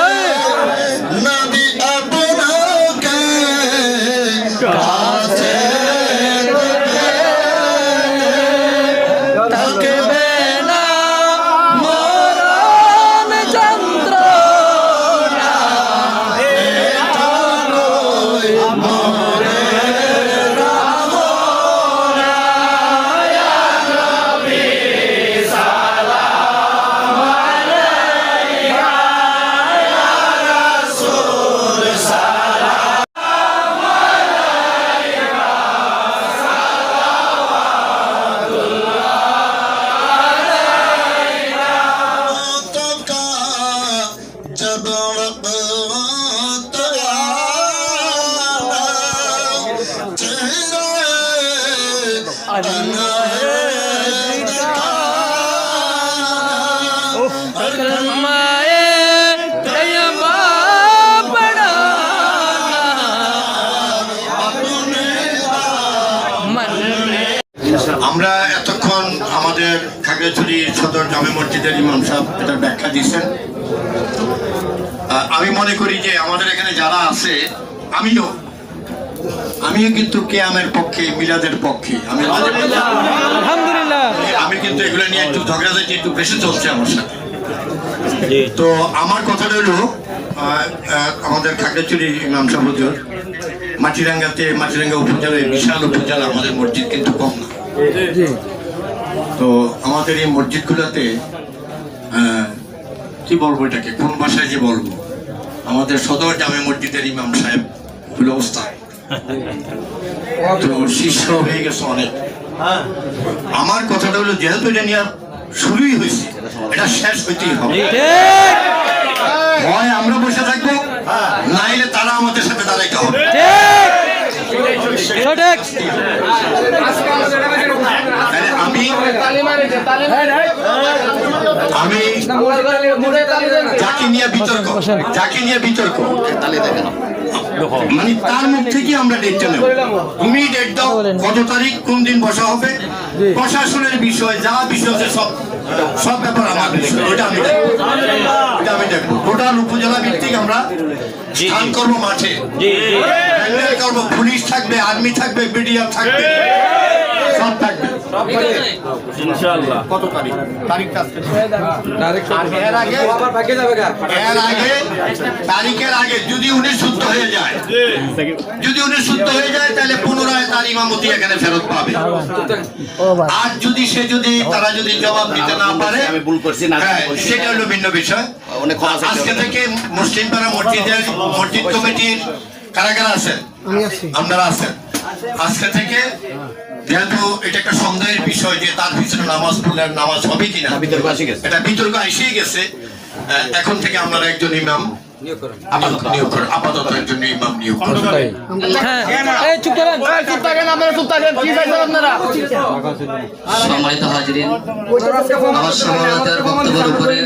নবী আপনাকে কাছে থাকবে না মরণ যন্ত্রণা, जब वक्त आया আমরা এতক্ষণ আমাদের খাগড়াছড়ি সদর জামে মসজিদের ইমাম সাহেব এটার ব্যাখ্যা দিচ্ছেন। আমি মনে করি যে আমাদের এখানে যারা আছে, আমিও কিন্তু কিয়ামের পক্ষে, মিলাদের পক্ষে। আলহামদুলিল্লাহ। আমি কিন্তু এগুলো নিয়ে একটু ঝগড়াঝাটি একটু বেশি চলছে আমার সাথে। তো আমার কথাটা হলো, আমাদের খাগড়াছড়ি ইমাম সাহেব হুজুর, মাটিরাঙ্গা উপজেলায়, বিশাল উপজেলা, আমাদের মসজিদ কিন্তু কম না। তো আমাদের এই মসজিদগুলোতে কি বলবো, এটাকে কোন ভাষায় যে বলবো, আমাদের সদর জামে মসজিদের ইমাম সাহেব হলো ওস্তাদ, তো শিষ্য হয়ে গেছে অনেক। আমার কথাটা হলো, যেহেতু এটা নিয়ে শুরুই হয়েছে, এটা শেষ হইতেই হবে। হয় আমরা বসে থাকবো, নাইলে তারা আমাদের সাথে দাঁড়াইতে হবে। আমি যাকে নিয়ে বিতর্ক মানে তার মুখ থেকে আমরা ডেটটা নেব। তুমি ডেট দাও, কত তারিখ, কোন দিন বসা হবে, প্রশাসনের বিষয়, যা বিষয় আছে সব ব্যাপার আমার বিষয়, ওটা আমি দেখবো। টোটাল উপজেলা ভিত্তিক আমরা স্থান করবো মাঠে, করব, পুলিশ থাকবে, আর্মি থাকবে, বিডিআর থাকবে, সব থাকবে ইনশাআল্লাহ। কত তারিখ? তারিখটা আজকে। এর আগে তারিখের আগে যদি উনি শুদ্ধ হয়ে যায়, তাহলে পুনরায় তার ইমামতি এখানে ফেরত পাবে। আর যদি তারা যদি জবাব দিতে না পারে, আমি ভুল করছি না, সেটা হলো ভিন্ন বিষয়। আজকে থেকে মুসলিম পাড়া মসজিদ কমিটির কারা কারা আছেন? আপনারা আছেন। আজকে থেকে যেহেতু এটা একটা সন্দেহের বিষয় যে তার পিছনে নামাজ পড়লে নামাজ হবে কিনা, এটা বিতর্ক এসেই গেছে। এখন থেকে আপনারা একজন ইমাম আপাতত একজন ইমাম নিয়োগ করুন। সম্মানিত হাজিরিন, আমার সমালোচনার বক্তব্যের উপরে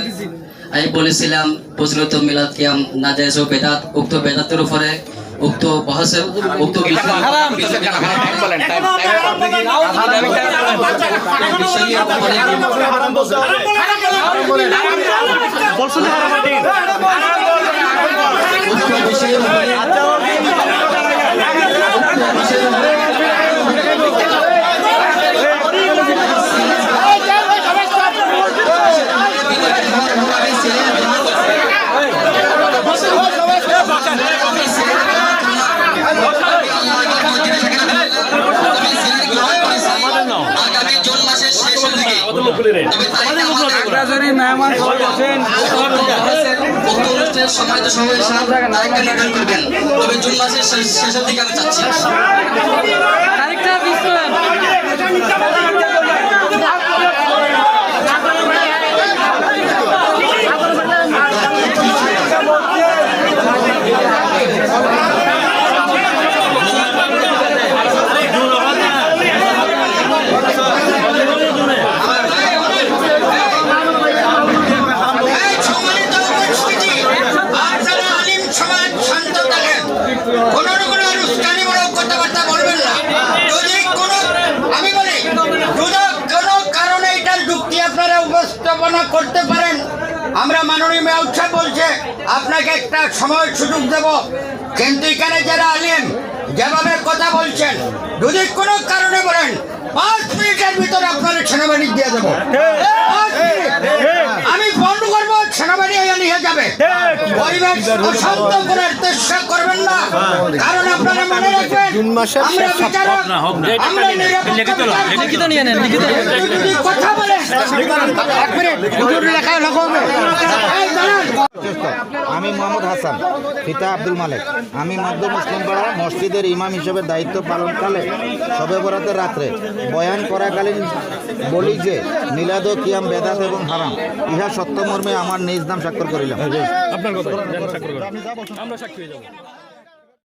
আমি বলেছিলাম প্রচলিত মিলাদ কিয়াম নাজায়েজ ও বেদাত, উক্ত বেদাতের উপরে উক্ত বহসে উক্ত আগামী জুন মাসের শেষের দিকে সম্মানিত নির্ধারণ করবেন। তবে জুন মাসের শেষের দিকে আমি চাচ্ছি। উপস্থাপনা করতে পারেন। আমরা মাননীয় মেয়র সাহেব বলছে আপনাকে একটা সময় সুযোগ দেব, কিন্তু এখানে যারা আলেম যেভাবে কথা বলছেন, যদি কোনো কারণে বলেন 5 মিনিটের ভিতরে আপনার সেনাবাহিনী দিয়ে দেবো। 5 মিনিট আমি বন্ধ করবো, সেনাবাহিনী নিয়ে যাবে। পরিবেশ অশান্ত করার চেষ্টা করবেন না, কারণ আপনারা মনে রাখবেন আমরা বিচারক, আমরা যদি কথা বলেন 1 মিনিট লেখা হবে। আমি মোহাম্মদ হাসান, পিতা আব্দুল মালেক। আমি মধ্য মুসলিম পাড়া মসজিদের ইমাম হিসেবে দায়িত্ব পালনকালে শবে বরাতের রাত্রে বয়ান করাকালীন বলি যে মিলাদ ও কিয়াম বেদাত এবং হারাম, ইহা সত্য মর্মে আমার নিজ নাম স্বাক্ষর করিলাম। আপনার কথা আমরা সাক্ষী হয়ে যাব।